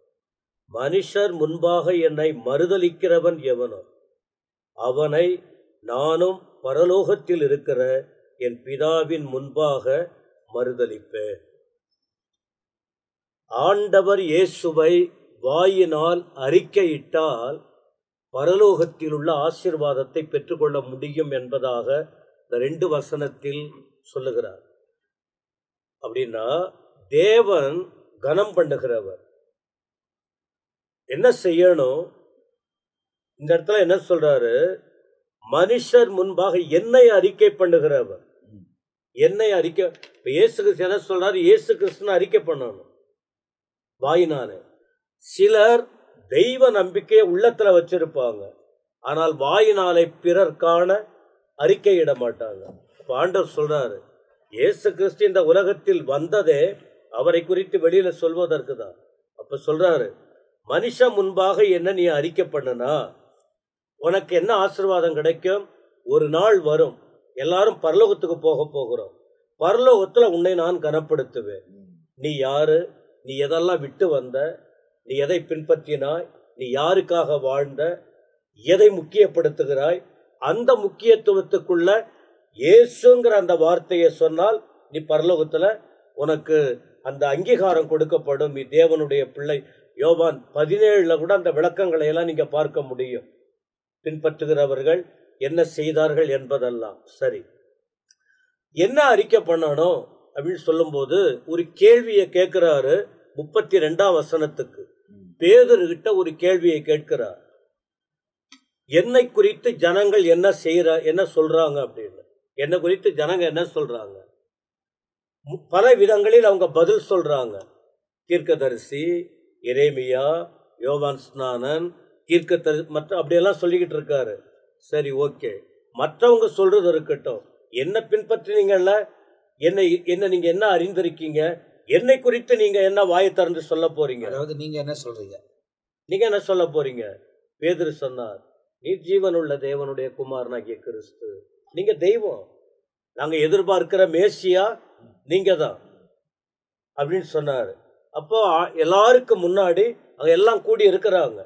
மனுஷர் முன்பாக என்னை மறுதலிக்கிறவன் எவனோ அவனை நானும் பரலோகத்தில் இருக்கிற என் பிதாவின் முன்பாக மறுதலிப்பேன். ஆண்டவர் இயேசுவை வாயினால் அறிக்கையிட்டால் பரலோகத்தில் உள்ள ஆசீர்வாதத்தை பெற்றுக்கொள்ள முடியும் என்பதாக இந்த 2 வசனத்தில் சொல்லுகிறார். அப்படின்னா தேவன் கனம் பண்ணுகிறவர். என்ன செய்யணும்? இந்த இடத்துல என்ன சொல்றாரு? மனுஷர் முன்பாக என்னை அறிக்கை பண்ணுகிறவர். என்னை அறிக்கை, இயேசு கிறிஸ்து என்ன சொல்றாரு? இயேசு கிறிஸ்துன்னு அறிக்கை பண்ணணும் வாயினால. சிலர் தெய்வ நம்பிக்கையை உள்ளத்துல வச்சிருப்பாங்க, ஆனால் வாயினாலே பிறர் காண அறிக்கையிட மாட்டாங்க. ஆண்டவர் சொல்றாரு, இயேசு கிறிஸ்து இந்த உலகத்தில் வந்ததே அவரை குறித்து வெளியில சொல்வதற்கு தான். அப்ப சொல்றாரு, மனுஷன் முன்பாக என்ன நீ அறிக்கை பண்ணுனா உனக்கு என்ன ஆசீர்வாதம் கிடைக்கும்? ஒரு நாள் வரும், எல்லாரும் பரலோகத்துக்கு போக போகிறோம். பரலோகத்துல உன்னை நான் கனப்படுத்துவேன். நீ யாரு? நீ எதெல்லாம் விட்டு வந்த? நீ எதை பின்பற்றினாய்? நீ யாருக்காக வாழ்ந்த? எதை முக்கியப்படுத்துகிறாய்? அந்த முக்கியத்துவத்துக்குள்ள இயேசுங்கிற அந்த வார்த்தையை சொன்னால் நீ பரலோகத்துல உனக்கு அந்த அங்கீகாரம் கொடுக்கப்படும். நீ தேவனுடைய பிள்ளை. யோவான் 17 கூட அந்த விளக்கங்களை எல்லாம் நீங்க பார்க்க முடியும். பின்பற்றுகிறவர்கள் என்ன செய்தார்கள் என்பதெல்லாம். சரி, என்ன அறிக்கை பண்ணணும் அப்படின்னு சொல்லும்போது ஒரு கேள்வியை கேட்கிறாரு. 32 வசனத்துக்கு பேதுருகிட்ட ஒரு கேள்வியை கேட்கிறார். என்னை குறித்து ஜனங்கள் என்ன சொல்றாங்க அப்படின்னு. என்னை குறித்து ஜனங்க என்ன சொல்றாங்க? பல விதங்களில் அவங்க பதில் சொல்றாங்க. தீர்க்கதரிசி, எரேமியா, யோவான் ஸ்நானன், மற்ற அப்படியெல்லாம் சொல்லிக்கிட்டு இருக்காரு. சரி, ஓகே, மற்றவங்க சொல்றது இருக்கட்டும். என்ன பின்பற்றினீங்கல்ல, என்ன நீங்க என்ன அறிந்திருக்கீங்க? என்னை குறித்து நீங்க என்ன வாயை திறந்து சொல்ல போறீங்க? அதாவது நீங்க என்ன சொல்றீங்க? நீங்க என்ன சொல்ல போறீங்க? பேதுரு சொன்னார், நீ ஜீவனுள்ள தேவனுடைய குமாரனாகிய கிறிஸ்து. நீங்க தெய்வம். நாங்க எதிர்பார்க்கிற மேசியா நீங்க தான் அப்படின்னு சொன்னாரு. அப்போ எல்லாருக்கும் முன்னாடி அவங்க எல்லாம் கூடி இருக்கிறாங்க,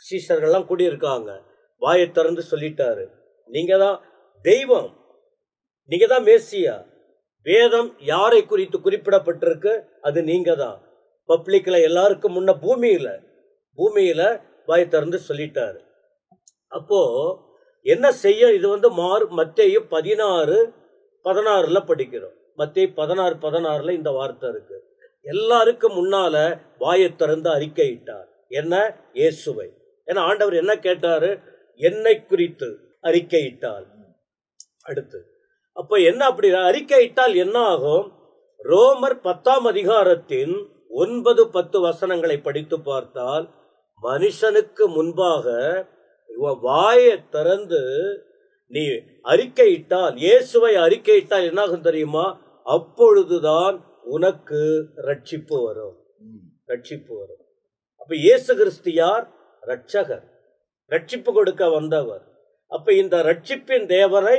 சீஷர்கள்லாம் கூடி இருக்காங்க. வாயை திறந்து சொல்லிட்டாரு, நீங்க தான் தெய்வம், நீங்க தான் மேசியா. வேதம் யாரை குறித்து குறிப்பிடப்பட்டிருக்கு? அது நீங்க தான். பப்ளிக்ல எல்லாருக்கும் முன்ன பூமியில வாயை திறந்து சொல்லிட்டாரு. அப்போ என்ன செய்ய? இது மத்தேயு 16:16 படிக்கிறோம். மத்தேயு 16:16 இந்த வார்த்தை இருக்கு. எல்லாருக்கும் முன்னால வாயை திறந்து அறிக்கையிட்டார். என்ன? இயேசுவை. ஏன்னா ஆண்டவர் என்ன கேட்டாரு? என்னை குறித்து அறிக்கையிட்டால். அடுத்து அப்ப என்ன? அப்படி அறிக்கையிட்டால் என்ன ஆகும்? ரோமர் 10ஆம் அதிகாரத்தின் 9-10 வசனங்களை படித்து பார்த்தால், மனுஷனுக்கு முன்பாக வாயை திறந்து நீ அறிக்கையிட்டால், இயேசுவை அறிக்கையிட்டால் என்னாகும் தெரியுமா? அப்பொழுதுதான் உனக்கு ரட்சிப்பு வரும். அப்ப இயேசு கிறிஸ்து யார்? ரட்சகர், ரட்சிப்பு கொடுக்க வந்தவர். அப்ப இந்த ரட்சிப்பின் தேவனை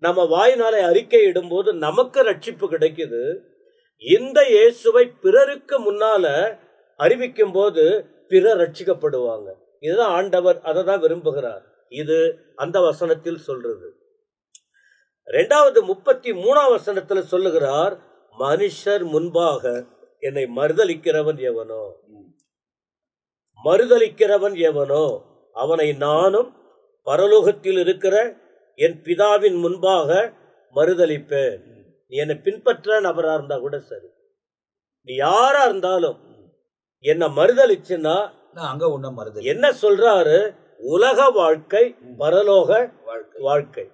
நம்ம வாயினாலே அறிக்கையிடும் போது நமக்கு ரட்சிப்பு கிடைக்குது. இந்த இயேசுவை பிறருக்கு முன்னால அறிவிக்கும் போது பிறர் ரட்சிக்கப்படுவாங்க. இதுதான் ஆண்டவர், அதை தான் விரும்புகிறார். இது அந்த வசனத்தில் சொல்றது. 2வது 33ஆம் வசனத்துல சொல்லுகிறார், மனுஷர் முன்பாக என்னை மறுதலிக்கிறவன் எவனோ. மறுதலிக்கிறவன் எவனோ அவனை நானும் பரலோகத்தில் இருக்கிற என் பிதாவின் முன்பாக மறுதலிப்பேன். நீ என்னை பின்பற்ற நபரா இருந்தா கூட சரி, நீ யாரா இருந்தாலும் என்ன மறுதலிச்சுன்னா நான் அங்க உன்ன மறுதலி. என்ன சொல்றாரு? உலக வாழ்க்கை, பரலோக வாழ்க்கை.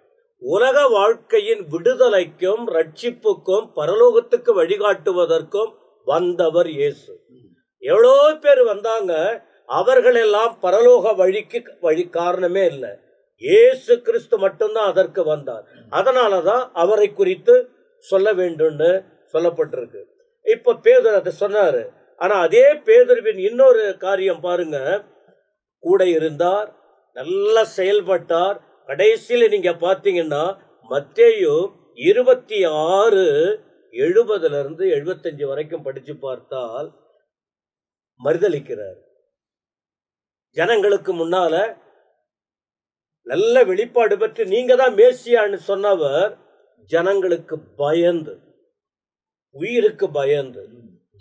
உலக வாழ்க்கையின் விடுதலைக்கும் ரட்சிப்புக்கும் பரலோகத்துக்கு வழிகாட்டுவதற்கும் வந்தவர் இயேசு. எவ்வளோ பேர் வந்தாங்க, அவர்களெல்லாம் பரலோக வழி காரணமே இல்லை. இயேசு கிறிஸ்து மட்டும்தான் அதற்கு வந்தார். அதனாலதான் அவரை குறித்து சொல்ல வேண்டும்னு சொல்லப்பட்டிருக்கு. இப்ப பேதுரு அதை சொன்னாரு. ஆனா அதே பேதுருவின் இன்னொரு காரியம் பாருங்க, கூட இருந்தார், நல்லா செயல்பட்டார். கடைசியில நீங்க பாத்தீங்கன்னா மத்தேயு 26:70 வரைக்கும் படிச்சு பார்த்தால் மறுதலிக்கிறார். ஜனங்களுக்கு முன்னால நல்ல வெளிப்பாடு பெற்று நீங்க தான் மேசியான்னு சொன்னவர் ஜனங்களுக்கு பயந்து, உயிருக்கு பயந்து,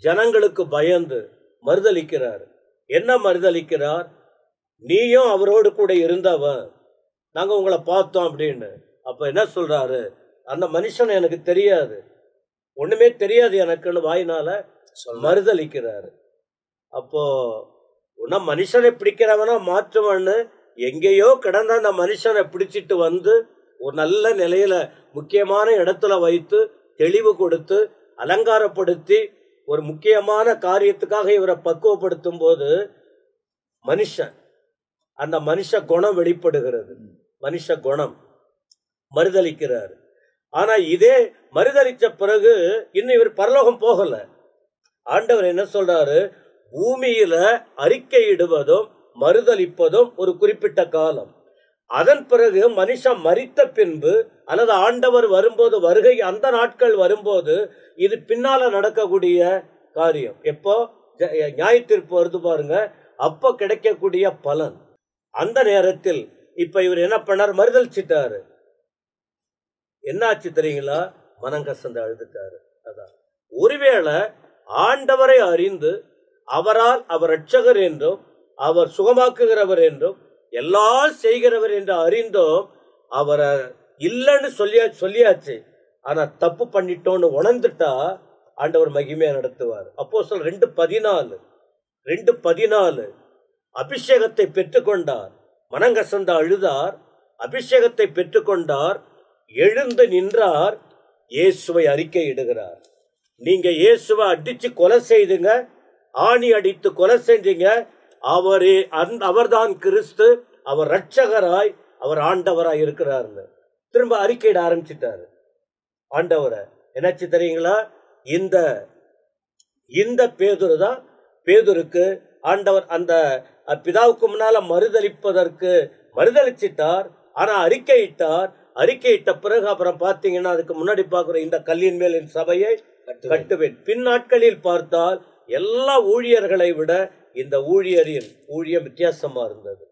ஜனங்களுக்கு பயந்து மறுதலிக்கிறார். என்ன மறுதலிக்கிறார்? நீயும் அவரோடு கூட இருந்தவன், நாங்க உங்களை பார்த்தோம் அப்படின்னு. அப்ப என்ன சொல்றாரு? அந்த மனுஷன் எனக்கு தெரியாது, ஒண்ணுமே தெரியாது எனக்குன்னு வாயினால மறுதலிக்கிறாரு. அப்போ உன்ன மனுஷனை பிடிக்கிறவனா மாற்றுவன்னு எங்கேயோ கிடந்த அந்த மனுஷனை பிடிச்சிட்டு வந்து ஒரு நல்ல நிலையில முக்கியமான இடத்துல வைத்து தெளிவு கொடுத்து அலங்காரப்படுத்தி ஒரு முக்கியமான காரியத்துக்காக இவரை பக்குவப்படுத்தும் போது மனுஷன், அந்த மனுஷ குணம் வெளிப்படுகிறது. மனுஷ குணம் மறுதலிக்கிறார். ஆனா இதே மறுதலிச்ச பிறகு இன்னும் இவர் பரலோகம் போகல. ஆண்டவர் என்ன சொல்றாரு? பூமியில அறிக்கையிடுவதும் மறுதலிப்பதும் ஒரு குறிப்பிட்ட காலம். அதன் பிறகு மனுஷன் மரித்த பின்பு அல்லது ஆண்டவர் வரும்போது, வருகை அந்த நாட்கள் வரும்போது, இது பின்னால நடக்கக்கூடிய காரியம். எப்போ நியாயத்தீர்ப்பு வருது பாருங்க, அப்போ கிடைக்கக்கூடிய பலன். அந்த நேரத்தில் இப்ப இவர் என்ன பண்ணார்? மறுதலிச்சிட்டாரு. என்னாச்சு தெரியுங்களா? மனங்கசந்து அழுதுட்டாரு. அதான் ஒருவேளை ஆண்டவரை அறிந்து அவரால் அவர் ரட்சகர் என்றும் அவர் சுகமாக்குகிறவர் என்றும் எல்லாம் செய்கிறவர் என்று அறிந்தோம் அவரை இல்லைன்னு சொல்லியாச்சு. ஆனா தப்பு பண்ணிட்டோன்னு உணர்ந்துட்டா ஆண்டவர் மகிமையா நடத்துவார். அப்போஸ்தலர் 2:14 அபிஷேகத்தை பெற்றுக்கொண்டார், மனங்கசந்த அழுதார், அபிஷேகத்தை பெற்றுக்கொண்டார், எழுந்து நின்றார், இயேசுவை அறிக்கை இடுகிறார். நீங்க இயேசுவை அடிச்சு கொலை செய்துங்க, ஆணி அடித்து கொலை செஞ்சீங்க, அவர்தான் கிறிஸ்து, அவர் ரட்சகராய், அவர் ஆண்டவராய் இருக்கிறாருன்னு திரும்ப அறிக்கையிட ஆரம்பிச்சிட்டாரு. ஆண்டவரை என்னாச்சு தெரியுங்களா? இந்த பேதுரு தான், பேதுருக்கு ஆண்டவர் அந்த பிதாவுக்கு முன்னால மறுதலிச்சிட்டார். ஆனா அறிக்கையிட்ட பிறகு அப்புறம் பாத்தீங்கன்னா அதுக்கு முன்னாடி பாக்குற இந்த கல்லின் மேல் என் சபையை கட்டுவேன். பின் நாட்களில் பார்த்தால் எல்லா ஊழியர்களை விட இந்த ஊழியரின் ஊழியம் வித்தியாசமா இருந்தது.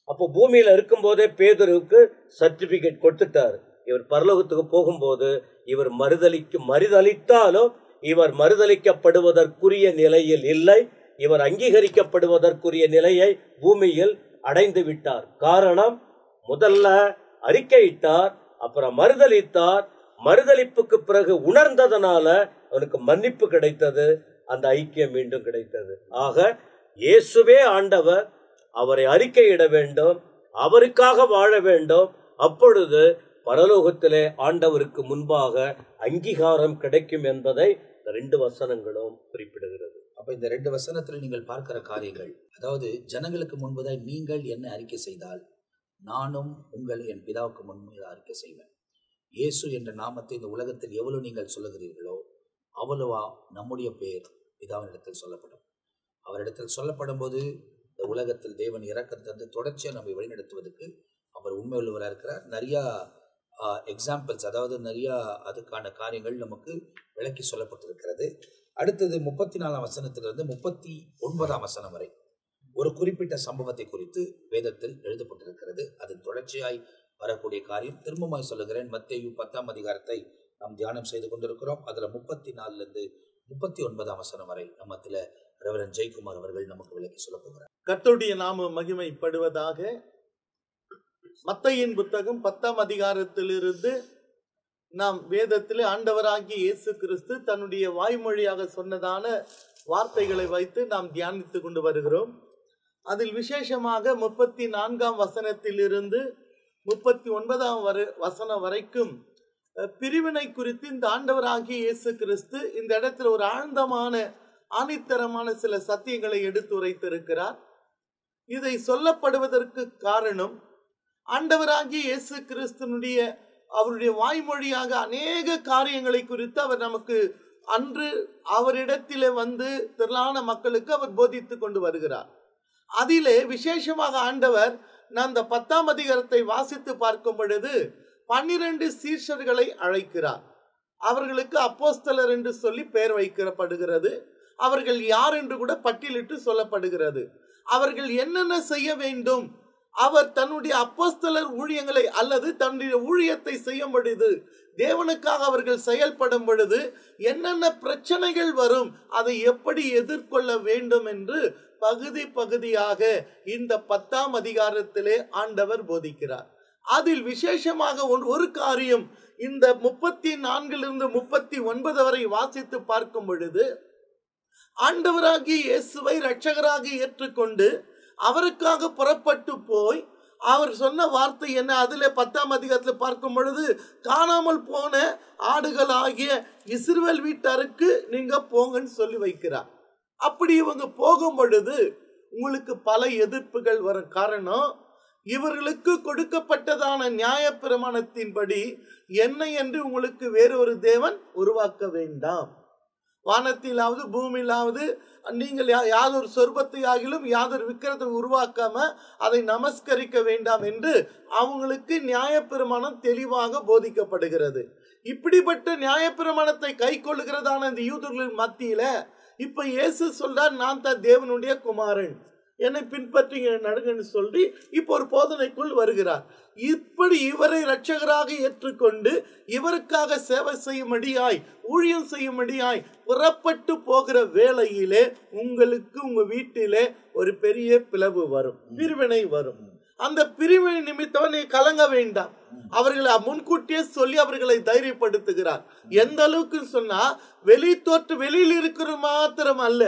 அப்போ பூமியில இருக்கும் போதே பேதுருக்கு சர்டிபிகேட் கொடுத்துட்டாரு. இவர் பரலோகத்துக்கு போகும்போது இவர் மறுதலித்தாலும் இவர் மறுதலிக்கப்படுவதற்குரிய நிலையில் இல்லை, இவர் அங்கீகரிக்கப்படுவதற்குரிய நிலையை பூமியில் அடைந்து விட்டார். காரணம், முதல்ல அறிக்கையிட்டார், அப்புறம் மறுதலித்தார். மறுதலிப்புக்கு பிறகு உணர்ந்ததனால அவனுக்கு மன்னிப்பு கிடைத்தது, அந்த ஐக்கியம் மீண்டும் கிடைத்தது. ஆக இயேசுவே ஆண்டவர், அவரை அறிக்கையிட வேண்டும், அவருக்காக வாழ வேண்டும். அப்பொழுது பரலோகத்திலே ஆண்டவருக்கு முன்பாக அங்கீகாரம் கிடைக்கும் என்பதை 2 வசனங்களும் குறிப்பிடுகிறது. அப்ப இந்த 2 வசனத்துல நீங்கள் பார்க்கிற காரியங்கள், அதாவது ஜனங்களுக்கு முன்பதாய் நீங்கள் என்ன அறிக்கை செய்தால் நானும் உங்களை என் பிதாவுக்கு முன்பு அறிக்கை செய்வேன். இயேசு என்ற நாமத்தை இந்த உலகத்தில் எவ்வளவு நீங்கள் சொல்லுகிறீர்களோ அவ்வளவா நம்முடைய பேர் பிதாவினிடத்தில் சொல்லப்படும். அவரிடத்தில் சொல்லப்படும் போது இந்த உலகத்தில் தேவன் இரக்கம் தந்து தொடர்ச்சியாக நம்மை வழிநடத்துவதற்கு அவர் உண்மை உள்ளவராக இருக்கிறார். நிறையா எக்ஸாம்பிள்ஸ், அதாவது நிறையா அதுக்கான காரியங்கள் நமக்கு விளக்கி சொல்லப்பட்டிருக்கிறது. அடுத்தது 34ஆம் வசனத்திலிருந்து 39ஆம் வசனம் வரை ஒரு குறிப்பிட்ட சம்பவத்தை குறித்து வேதத்தில் எழுதப்பட்டிருக்கிறது. அது தொடர்ச்சியாய் வரக்கூடிய காரியம். திரும்பமாய் சொல்லுகிறேன், மத்தேயு 10ஆம் அதிகாரத்தை நாம் தியானம் செய்து கொண்டிருக்கிறோம். அதுல 34லிருந்து 39ஆம் வசனம் வரை நம்மத்துல ரெவரண்ட் ஜெயக்குமார் அவர்கள் நமக்கு விளக்கி சொல்ல போகிறார். கர்த்தருடைய நாமம் மகிமைப்படுவதாக. மத்தேயின் புத்தகம் 10ஆம் அதிகாரத்திலிருந்து நாம் வேதத்திலே ஆண்டவராகிய இயேசு கிறிஸ்து தன்னுடைய வாய்மொழியாக சொன்னதான வார்த்தைகளை வைத்து நாம் தியானித்துக் கொண்டு வருகிறோம். அதில் விசேஷமாக 34ஆம் வசனத்திலிருந்து 39ஆம் வசனம் வரைக்கும் பிரிவினை குறித்து இந்த ஆண்டவராகிய இயேசு கிறிஸ்து இந்த இடத்துல ஒரு ஆழ்ந்தமான ஆணித்தரமான சில சத்தியங்களை எடுத்து உரைத்திருக்கிறார். இதை சொல்லப்படுவதற்கு காரணம், ஆண்டவராகிய இயேசு கிறிஸ்துனுடைய அவருடைய வாய்மொழியாக அநேக காரியங்களை குறித்து அவர் நமக்கு அன்று அவரிடத்திலே வந்து திரளான மக்களுக்கு அவர் போதித்துக் கொண்டு வருகிறார். அதிலே விசேஷமாக ஆண்டவர் நான் இந்த 10ஆம் அதிகாரத்தை வாசித்து பார்க்கும் பொழுது 12 சீஷர்களை அழைக்கிறார். அவர்களுக்கு அப்போஸ்தலர் என்று சொல்லி பெயர் வைக்கப்படுகிறது. அவர்கள் யார் என்று கூட பட்டியலிட்டு சொல்லப்படுகிறது. அவர்கள் என்னென்ன செய்ய வேண்டும், அவர் தன்னுடைய அப்போஸ்தலர் ஊழியங்களை அல்லது தன்னுடைய ஊழியத்தை செய்யும் பொழுது, தேவனுக்காக அவர்கள் செயல்படும் பொழுது என்னென்ன பிரச்சனைகள் வரும், அதை எப்படி எதிர்கொள்ள வேண்டும் என்று பகுதி பகுதியாக இந்த 10ஆம் அதிகாரத்திலே ஆண்டவர் போதிக்கிறார். அதில் விசேஷமாக ஒரு காரியம் இந்த 34லிருந்து 39 வரை வாசித்து பார்க்கும் பொழுது, ஆண்டவராகிய இயேசுவை இரட்சகராக ஏற்றுக்கொண்டு அவருக்காக புறப்பட்டு போய் அவர் சொன்ன வார்த்தை என்ன? அதிலே 10ஆம் அதிகாரத்தில் பார்க்கும் பொழுது, காணாமல் போன ஆடுகள் ஆகிய இஸ்ரவேல் வீட்டாருக்கு நீங்க போங்கன்னு சொல்லி வைக்கிறார். அப்படி இவங்க போகும் பொழுது உங்களுக்கு பல எதிர்ப்புகள் வரும். காரணம், இவர்களுக்கு கொடுக்கப்பட்டதான நியாயப்பிரமாணத்தின்படி என்னை என்று உங்களுக்கு வேறொரு தேவன் உருவாக்க வேண்டாம், வானத்திலாவது பூமியிலாவது நீங்கள் யாதொரு சொர்பத்தை ஆகிலும் யாதொரு விக்கிரத்தை உருவாக்காம அதை நமஸ்கரிக்க வேண்டாம் என்று அவங்களுக்கு நியாயப்பிரமாணம் தெளிவாக போதிக்கப்படுகிறது. இப்படிப்பட்ட நியாயப்பிரமாணத்தை கை கொள்ளுகிறதான இந்த யூதர்களின் மத்தியில இப்ப இயேசு சொல்றார், நான் தான் தேவனுடைய குமாரன், என்னை பின்பற்றி நடுங்கன்னு சொல்லி இப்போ ஒரு போதனைக்குள் வருகிறார். இப்படி இவரை இரட்சகராக ஏற்றுக்கொண்டு இவருக்காக சேவை செய்யும்படியாய் ஊழியம் செய்யும்படியாய் புறப்பட்டு போகிற வேளையிலே உங்களுக்கு உங்க வீட்டிலே ஒரு பெரிய பிளவு வரும், பிரிவினை வரும். அந்த பிரிவினை நிமித்தம் நீ கலங்க வேண்டாம். அவர்களை முன்கூட்டியே சொல்லி அவர்களை தைரியப்படுத்துகிறார். எந்த அளவுக்கு சொன்னா, வெளியில் இருக்கிற மாத்திரம் அல்ல,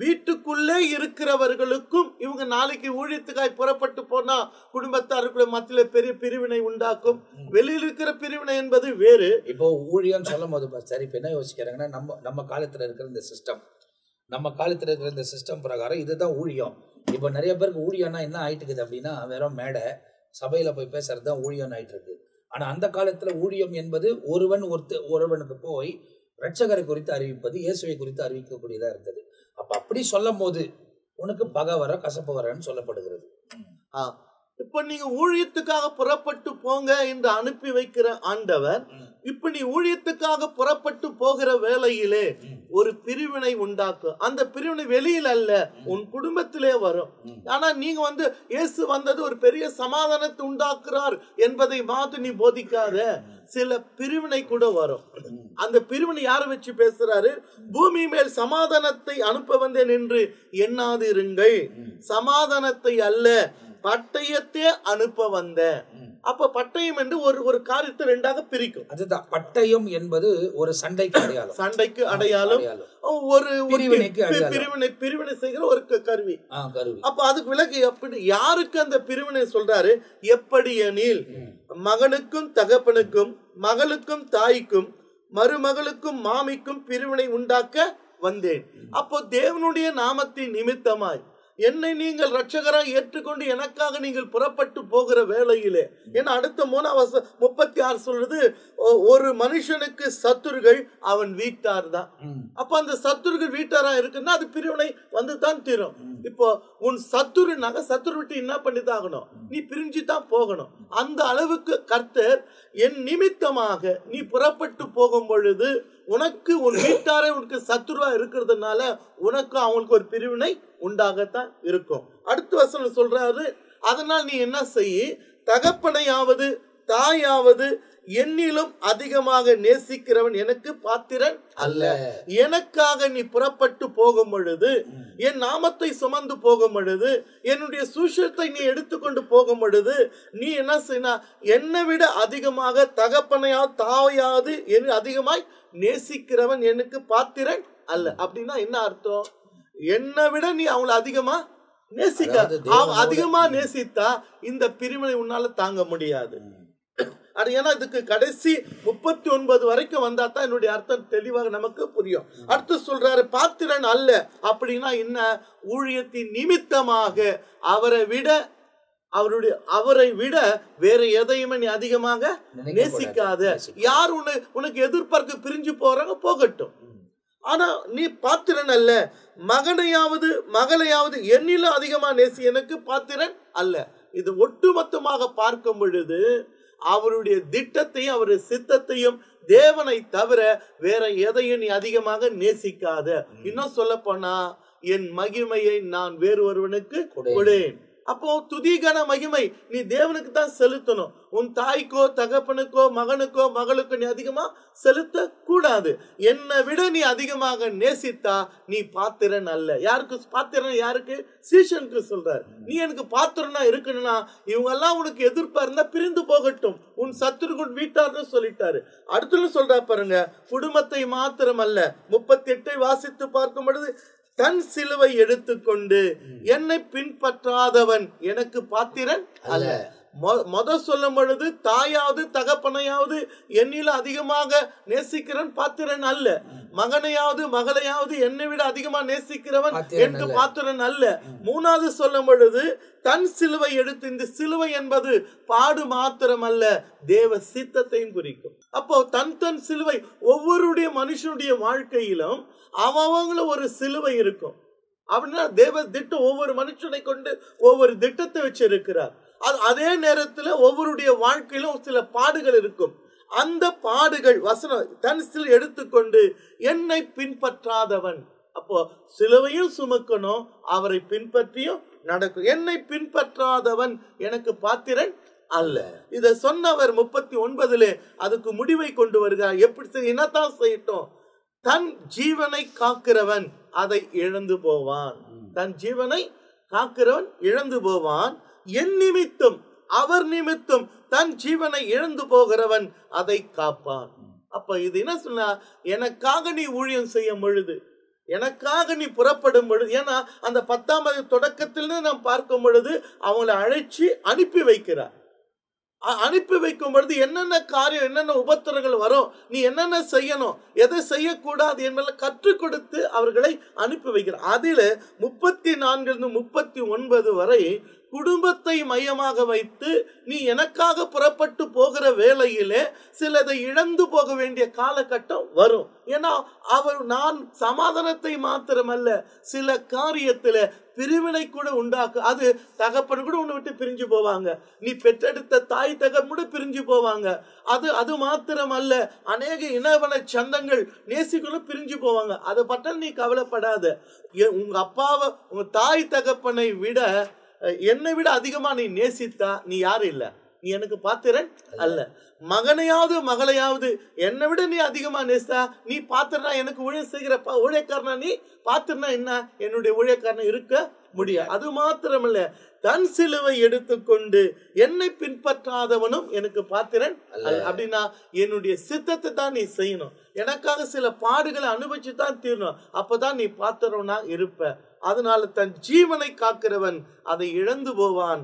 வீட்டுக்குள்ளே இருக்கிறவர்களுக்கும் இவங்க நாளைக்கு ஊழியத்துக்காய் புறப்பட்டு போனா குடும்பத்தாருக்குள்ள மத்தியில பெரிய பிரிவினை உண்டாக்கும். வெளியில் இருக்கிற பிரிவினை என்பது வேறு. இப்போ ஊழியம் சொல்லும் போது சரி, இப்ப என்ன யோசிக்கிறாங்கன்னா, நம்ம காலத்துல இருக்கிற இந்த சிஸ்டம் பிரகாரம் இதுதான் ஊழியம். இப்போ நிறைய பேருக்கு ஊழியம்னா என்ன ஆயிட்டு இருக்குது அப்படின்னா, வெறும் மேடை சபையில போய் பேசுறது தான் ஊழியம் ஆயிட்டு இருக்கு. ஆனா அந்த காலத்துல ஊழியம் என்பது ஒருவனுக்கு போய் இரட்சகரை குறித்து அறிவிப்பது, இயேசுவை குறித்து அறிவிக்கக்கூடியதா இருந்தது. அப்படி சொல்லும் போது உனக்கு பகை வர கசப்பு வரன்னு சொல்லப்படுகிறது. இப்ப நீங்க ஊழியத்துக்காக புறப்பட்டு போங்க என்று அனுப்பி வைக்கிற ஆண்டவர், இப்ப நீ ஊழியத்துக்காக புறப்பட்டு போகிற வேளையிலே ஒரு பிரிவினை உண்டாக்கும். அந்த பிரிவினை வெளியில் அல்ல, உன் குடும்பத்திலே வரும். ஆனா நீங்க இயேசு வந்தது ஒரு பெரிய சமாதானத்தை உண்டாக்குறார் என்பதை மாத்து நீ போதிக்காத. சில பிரிவினை கூட வரும். அந்த பிரிவினை யாரை வச்சு பேசுறாரு? பூமி மேல் சமாதானத்தை அனுப்ப வந்தேன் என்று எண்ணாதிருங்கள், சமாதானத்தை அல்ல பட்டயத்தை அனுப்ப வந்த. அப்ப பட்டயம் என்று ஒரு காரியத்தை ரெண்டாக பிரிக்கும். அதுதான் பட்டயம் என்பது ஒரு சண்டைக்கு அடையாளம், ஒரு பிரிவினை செய்கிற ஒரு கருவி. அப்ப அதுக்கு விலகு எப்படி யாருக்கு அந்த பிரிவினை சொல்றாரு? எப்படி எனில், மகனுக்கும் தகப்பனுக்கும் மகளுக்கும் தாய்க்கும் மருமகளுக்கும் மாமிக்கும் பிரிவினை உண்டாக்க வந்தேன். அப்போ தேவனுடைய நாமத்தின் நிமித்தமாய் என்னை நீங்கள் இரட்சகராய் ஏற்றுக்கொண்டு எனக்காக நீங்கள் புறப்பட்டு போகிற வேளையிலே, ஏன்னா அடுத்த 36 சொல்றது, ஒரு மனுஷனுக்கு சத்துருகள் அவன் வீட்டார் தான். அப்ப அந்த சத்துருகள் வீட்டாரா இருக்குன்னா அது பிரிவினை வந்துதான் தீரும். இப்போ உன் சத்துருனாக சத்துரு விட்டு என்ன பண்ணிதான் ஆகணும்? நீ பிரிஞ்சு தான் போகணும். அந்த அளவுக்கு கர்த்தர் என் நிமித்தமாக நீ புறப்பட்டு போகும் பொழுது உனக்கு உன் வீட்டாரே உனக்கு சத்துருவா இருக்கிறதுனால உனக்கு அவங்களுக்கு ஒரு பிரிவினை உண்டாகத்தான் இருக்கும். அடுத்த வசனம் சொல்றாரு, அதனால் நீ என்ன செய்ய, தகப்பனையாவது தாயாவது என்னிலும் அதிகமாக நேசிக்கிறவன் எனக்கு பாத்திரன் அல்ல. எனக்காக நீ புறப்பட்டு போகும் பொழுது, என் நாமத்தை சுமந்து போகும் பொழுது, என்னுடைய சுவிசேஷத்தை நீ எடுத்துக்கொண்டு போகும் பொழுது, நீ என்ன செய்யணும்? என்னை விட அதிகமாக தகப்பனையாவது தாவையாவது அதிகமாய் நேசிக்கிறவன் எனக்கு பாத்திரன் அல்ல. அப்படின்னா என்ன அர்த்தம்? என்னை விட நீ அவங்களை அதிகமா நேசிக்க, அதிகமா நேசித்தா இந்த பிரிவினை உன்னால தாங்க முடியாது. அது ஏன்னா இதுக்கு கடைசி 39 வரைக்கும் வந்தா தான் என்னுடைய அர்த்தம் தெளிவாக நமக்கு புரியும். அடுத்து சொல்றாரு பாத்திரன் அல்ல அப்படின்னா என்ன? ஊழியத்தின் நிமித்தமாக அவரை விட வேற எதையுமே நீ அதிகமாக நேசிக்காத. யார் உனக்கு எதிர்பார்க்க பிரிஞ்சு போறாங்க, போகட்டும். ஆனா நீ பாத்திரன் அல்ல. மகளையாவது என்னிலும் அதிகமா நேசி, எனக்கு பாத்திரன் அல்ல. இது ஒட்டுமொத்தமாக பார்க்கும் பொழுது அவருடைய திட்டத்தையும் அவருடைய சித்தத்தையும் தேவனை தவிர வேற எதையும் நீ அதிகமாக நேசிக்காத. இன்னும் சொல்ல போனா, என் மகிமையை நான் வேறு ஒருவனுக்கு கொடேன். அப்போ துதிகன மகிமை நீ தேவனுக்கு தான் செலுத்தணும். உன் தாய்க்கோ தகப்பனுக்கோ மகனுக்கோ மகளுக்கோ நீ அதிகமா செலுத்த கூடாது. என்னை விட நீ அதிகமாக நேசித்தா நீ பாத்திரன் அல்ல. யாருக்கு பாத்திரன்? யாருக்கு? சீஷனுக்கு சொல்றார். நீ எனக்கு பாத்திரனா இருக்கணும்னா இவங்க எல்லாம் உனக்கு எதிர்ப்பா இருந்தா பிரிந்து போகட்டும், உன் சத்துருக்குள் வீட்டார்னு சொல்லிட்டாரு. அடுத்து சொல்றா பாருங்க, குடும்பத்தை மாத்திரம் அல்ல. 38 வாசித்து பார்க்கும் பொழுது, தன் சிலுவை எடுத்துக்கொண்டு என்னை பின்பற்றாதவன் எனக்கு பாத்திரன் அல்ல. சொல்லும் பொழுது தாயாவது தகப்பனையாவது என்னில அதிகமாக நேசிக்கிறவன் பாத்திரன் அல்ல. மகனையாவது மகளையாவது என்னை விட அதிகமா நேசிக்கிறவன் எனக்கு பாத்திரன் அல்ல. 3வது சொல்லும் பொழுது தன் சிலுவை எடுத்து, இந்த சிலுவை என்பது பாடு மாத்திரம் அல்ல, தேவ சித்தத்தையும் குறிக்கும். அப்போ தன் சிலுவை, ஒவ்வொருடைய மனுஷனுடைய வாழ்க்கையிலும் அவங்கள ஒரு சிலுவை இருக்கும். அப்படின்னா தேவ திட்டம் ஒவ்வொரு மனுஷனை கொண்டு ஒவ்வொரு திட்டத்தை வச்சிருக்கிறார். அதே நேரத்தில் ஒவ்வொருடைய வாழ்க்கையிலும் சில பாடுகள் இருக்கும். அந்த பாடுகள் தன் சிலுவை எடுத்துக்கொண்டு என்னை பின்பற்றாதவன், அப்போ சிலுவையும் சுமக்கணும், அவரை பின்பற்றியும் நடக்கும். என்னை பின்பற்றாதவன் எனக்கு பாத்திரன் அல்ல. இத சொன்னவர் 39 அதுக்கு முடிவை கொண்டு வருகிறார். எப்படி என்னத்தான் செய்யட்டும்? தன் ஜீவனை காக்கிறவன் அதை இழந்து போவான். தன் ஜீவனை காக்கிறவன் இழந்து போவான். என் நிமித்தம், அவர் நிமித்தம் தன் ஜீவனை இழந்து போகிறவன் அதை காப்பான். அப்ப இது என்ன சொன்னா, எனக்காக நீ ஊழியம் செய்யும் பொழுது, எனக்காக நீ புறப்படும் பொழுது, ஏன்னா அந்த 10ஆம் தொடக்கத்திலிருந்து நாம் பார்க்கும் பொழுது அவங்களை அழைச்சி அனுப்பி வைக்கிறார். அனுப்பி வைக்கும் பொழுது என்னென்ன காரியம், என்னென்ன உபத்திரங்கள் வரும், நீ என்னென்ன செய்யணும், எதை செய்யக்கூடாது என்பதை கற்றுக் கொடுத்து அவர்களை அனுப்பி வைக்கிறார். அதில் 34 39 வரை குடும்பத்தை மையமாக வைத்து நீ எனக்காக புறப்பட்டு போகிற வேளையிலே சிலதை இழந்து போக வேண்டிய காலகட்டம் வரும். ஏன்னா நான் சமாதானத்தை மாத்திரமல்ல, சில காரியத்துல பிரிவினை கூட உண்டாக்கு. அது தகப்பன் கூட உன்னை விட்டு பிரிஞ்சு போவாங்க, நீ பெற்றெடுத்த தாய் தகப்பன் கூட பிரிஞ்சு போவாங்க. அது மாத்திரம் அல்ல, அநேக இனவன சந்தங்கள் நேசிகளும் பிரிஞ்சு போவாங்க. அதை பற்றி நீ கவலைப்படாத. உங்க அப்பாவை, உங்க தாய் தகப்பனை விட என்னை விட அதிகமா நீ நேசித்தா நீ யாரு இல்ல, நீ எனக்கு பாத்திரன் அல்ல. மகனையாவது மகளையாவது என்னை விட நீ அதிகமா நேசித்தா நீ பாத்திரனா, எனக்கு ஊழியம் செய்கிற ஊழியக்காரனா நீ பாத்திரனா என்ன, என்னுடைய ஊழியக்காரனா இருக்க முடியாது. அது மாத்திரமல்ல, தன் சிலுவை எடுத்துக்கொண்டு என்னை பின்பற்றாதவனும் எனக்கு பாத்திரன் அல்ல. அப்படின்னா என்னுடைய சித்தத்தை தான் நீ செய்யணும், எனக்காக சில பாடுகளை அனுபவிச்சு தான் தீரணும், அப்பதான் நீ பாத்திரவனா இருப்ப. அதனால தன் ஜீவனை காக்கிறவன் அதை இழந்து போவான்,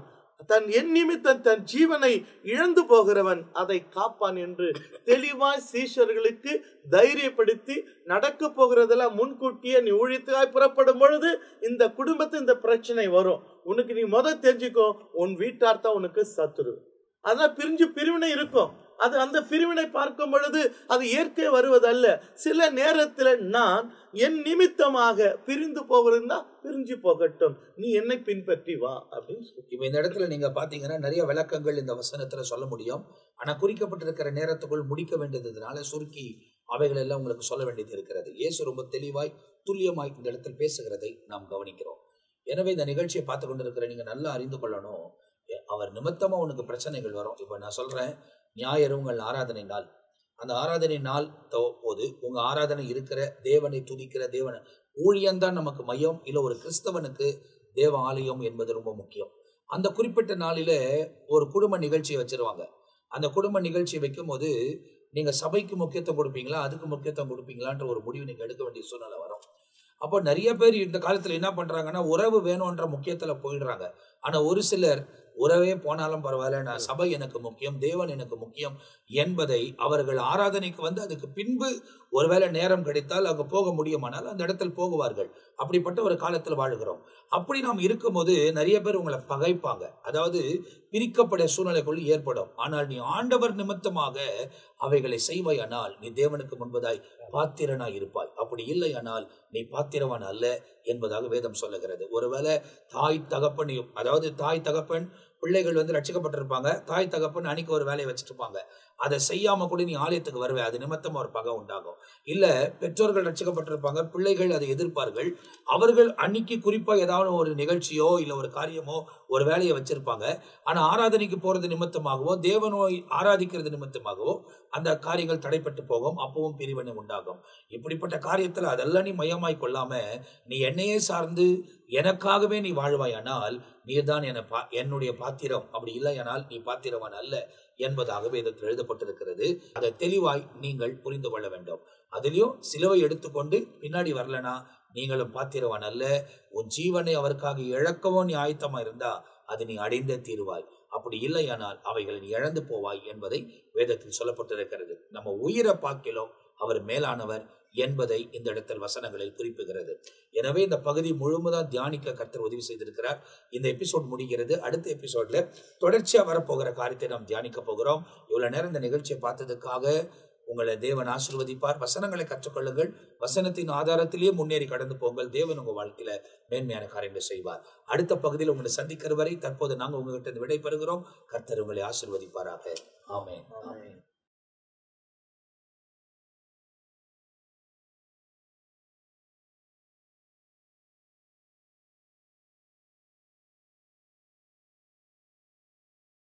என் நிமித்தம் தன் ஜீவனை இழந்து போகிறவன் அதை காப்பான் என்று தெளிவாய் சீஷர்களுக்கு தைரியப்படுத்தி, நடக்க போகிறதெல்லாம் முன்கூட்டியே நீ ஊழியத்துக்காய் புறப்படும் பொழுது இந்த குடும்பத்து இந்த பிரச்சனை வரும். உனக்கு நீ தெரிஞ்சுக்கோ, உன் வீட்டார் தான் உனக்கு சத்துரு. அதனால பிரிவினை இருக்கும். அந்த பிரிவினை பார்க்கும் பொழுது அது இயற்கை வருவதல்ல. சில நேரத்தில் நான் என் நிமித்தமாக பிரிந்து போகிறதா பிரிஞ்சு போகட்டும், நீ என்னை பின்பற்றி வா அப்படின்னு சொல்லி. இப்ப இந்த இடத்துல நீங்க பாத்தீங்கன்னா நிறைய விளக்கங்கள் இந்த வசனத்துல சொல்ல முடியும். ஆனா குறிக்கப்பட்டிருக்கிற நேரத்துக்குள் முடிக்க வேண்டியதுனால சுருக்கி அவைகள் எல்லாம் உங்களுக்கு சொல்ல வேண்டியது இருக்கிறது. இயேசு ரொம்ப தெளிவாய் துல்லியமாய் இந்த இடத்தில் பேசுகிறதை நாம் கவனிக்கிறோம். எனவே இந்த நிகழ்ச்சியை பார்த்து கொண்டிருக்கிற நீங்க நல்லா அறிந்து கொள்ளணும், அவர் நிமித்தமா உனக்கு பிரச்சனைகள் வரும். இப்ப நான் சொல்றேன், ஞாயிறு உங்கள் ஆராதனை நாள். அந்த ஆராதனை நாள் போது உங்க ஆராதனை இருக்கிற தேவனை துதிக்கிற தேவனை ஊழியம்தான் நமக்கு மையம், இல்லை ஒரு கிறிஸ்தவனுக்கு தேவ ஆலயம் என்பது ரொம்ப முக்கியம். அந்த குறிப்பிட்ட நாளில ஒரு குடும்ப நிகழ்ச்சியை வச்சிருவாங்க. அந்த குடும்ப நிகழ்ச்சி வைக்கும் போது நீங்க சபைக்கு முக்கியத்துவம் கொடுப்பீங்களா, அதுக்கு முக்கியத்துவம் கொடுப்பீங்களான்ற ஒரு முடிவு நீங்க எடுக்க வேண்டிய சூழ்நிலை வரும். அப்போ நிறைய பேர் இந்த காலத்துல என்ன பண்றாங்கன்னா, உறவு வேணும்ன்ற முக்கியத்துல போயிடுறாங்க. ஆனா ஒரு சிலர் உறவே போனாலும் பரவாயில்ல, நான் சபை எனக்கு முக்கியம், தேவன் எனக்கு முக்கியம் என்பதை அவர்கள் ஆராதனைக்கு வந்து அதுக்கு பின்பு ஒருவேளை நேரம் கிடைத்தால் அங்க போக முடியுமானால் அந்த இடத்தில் போகுவார்கள். அப்படிப்பட்ட ஒரு காலத்தில் வாழுகிறோம். அப்படி நாம் இருக்கும்போது நிறைய பேர் உங்களை பகைப்பாங்க, அதாவது பிரிக்கப்பட சூழ்நிலைக்குள் ஏற்படும். ஆனால் நீ ஆண்டவர் நிமித்தமாக அவைகளை செய்வாயானால் நீ தேவனுக்கு முன்பதாய் பாத்திரனாய் இருப்பாய். அப்படி இல்லையானால் நீ பாத்திரவான் அல்ல என்பதாக வேதம் சொல்லுகிறது. ஒருவேளை தாய் தகப்பன், அதாவது தாய் தகப்பன் பிள்ளைகள் வந்து ரட்சிக்கப்பட்டிருப்பாங்க, தாய் தகப்பன் அன்னைக்கு ஒரு வேலையை வச்சுட்டு இருப்பாங்க, அதை செய்யாம கூட நீ ஆலயத்துக்கு வருவே, அது நிமித்தமா ஒரு பகை உண்டாகும். இல்ல பெற்றோர்கள் ரட்சிக்கப்பட்டிருப்பாங்க, பிள்ளைகள் அதை எதிர்ப்பார்கள், அவர்கள் அன்னைக்கு குறிப்பா ஏதாவது ஒரு நிகழ்ச்சியோ இல்ல ஒரு காரியமோ ஒரு வேலையை வச்சிருப்பாங்க. ஆனா ஆராதனைக்கு போறது நிமித்தமாகவோ தேவனோ ஆராதிக்கிறது நிமித்தமாகவோ அந்த காரியங்கள் தடைப்பட்டு போகும், அப்பவும் பிரிவினை உண்டாகும். இப்படிப்பட்ட காரியத்துல அதெல்லாம் நீ மையமாய் கொள்ளாம நீ என்னையே சார்ந்து எனக்காகவே நீ வாழ்வாயானால் நீதான் என்னுடைய பாத்திரம், அப்படி இல்லையானால் நீ பாத்திரவான் அல்ல என்பதாக வேதத்தில் எழுதப்பட்டிருக்கிறது. அதை தெளிவாய் நீங்கள் புரிந்து கொள்ள வேண்டும். அதிலையும் சிலுவை எடுத்துக்கொண்டு பின்னாடி வரலனா நீங்களும் பாத்திரவான் அல்ல. உன் ஜீவனை அவருக்காக இழக்கவும் நீ ஆயத்தமா இருந்தா அது நீ அடைந்தே தீருவாய். அப்படி இல்லையானால் அவைகளை நீ இழந்து போவாய் என்பதை வேதத்தில் சொல்லப்பட்டிருக்கிறது. நம்ம உயிரை பார்க்கிலும் அவர் மேலானவர் என்பதை இந்த இடத்தில் வசனங்களில் குறிப்புகிறது. எனவே இந்த பகுதி முழுவதும் தியானிக்க கர்த்தர் உதவி செய்திருக்கிறார். இந்த எபிசோட் முடிகிறது. அடுத்த எபிசோட்ல தொடர்ச்சியா வரப்போகிற காரியத்தை நாம் தியானிக்க போகிறோம். இவ்வளவு நேரம் இந்த நிகழ்ச்சியை பார்த்ததுக்காக உங்களை தேவன் ஆசீர்வதிப்பார். வசனங்களை கற்றுக்கொள்ளுங்கள், வசனத்தின் ஆதாரத்திலேயே முன்னேறி கடந்து போங்கள். தேவன் உங்க வாழ்க்கையில மேன்மையான காரியங்களை செய்வார். அடுத்த பகுதியில் உங்களை சந்திக்கிற வரை தற்போது நாங்கள் உங்ககிட்ட விடை பெறுகிறோம். கர்த்தர் உங்களை ஆசீர்வதிப்பாராக. ஆமென்.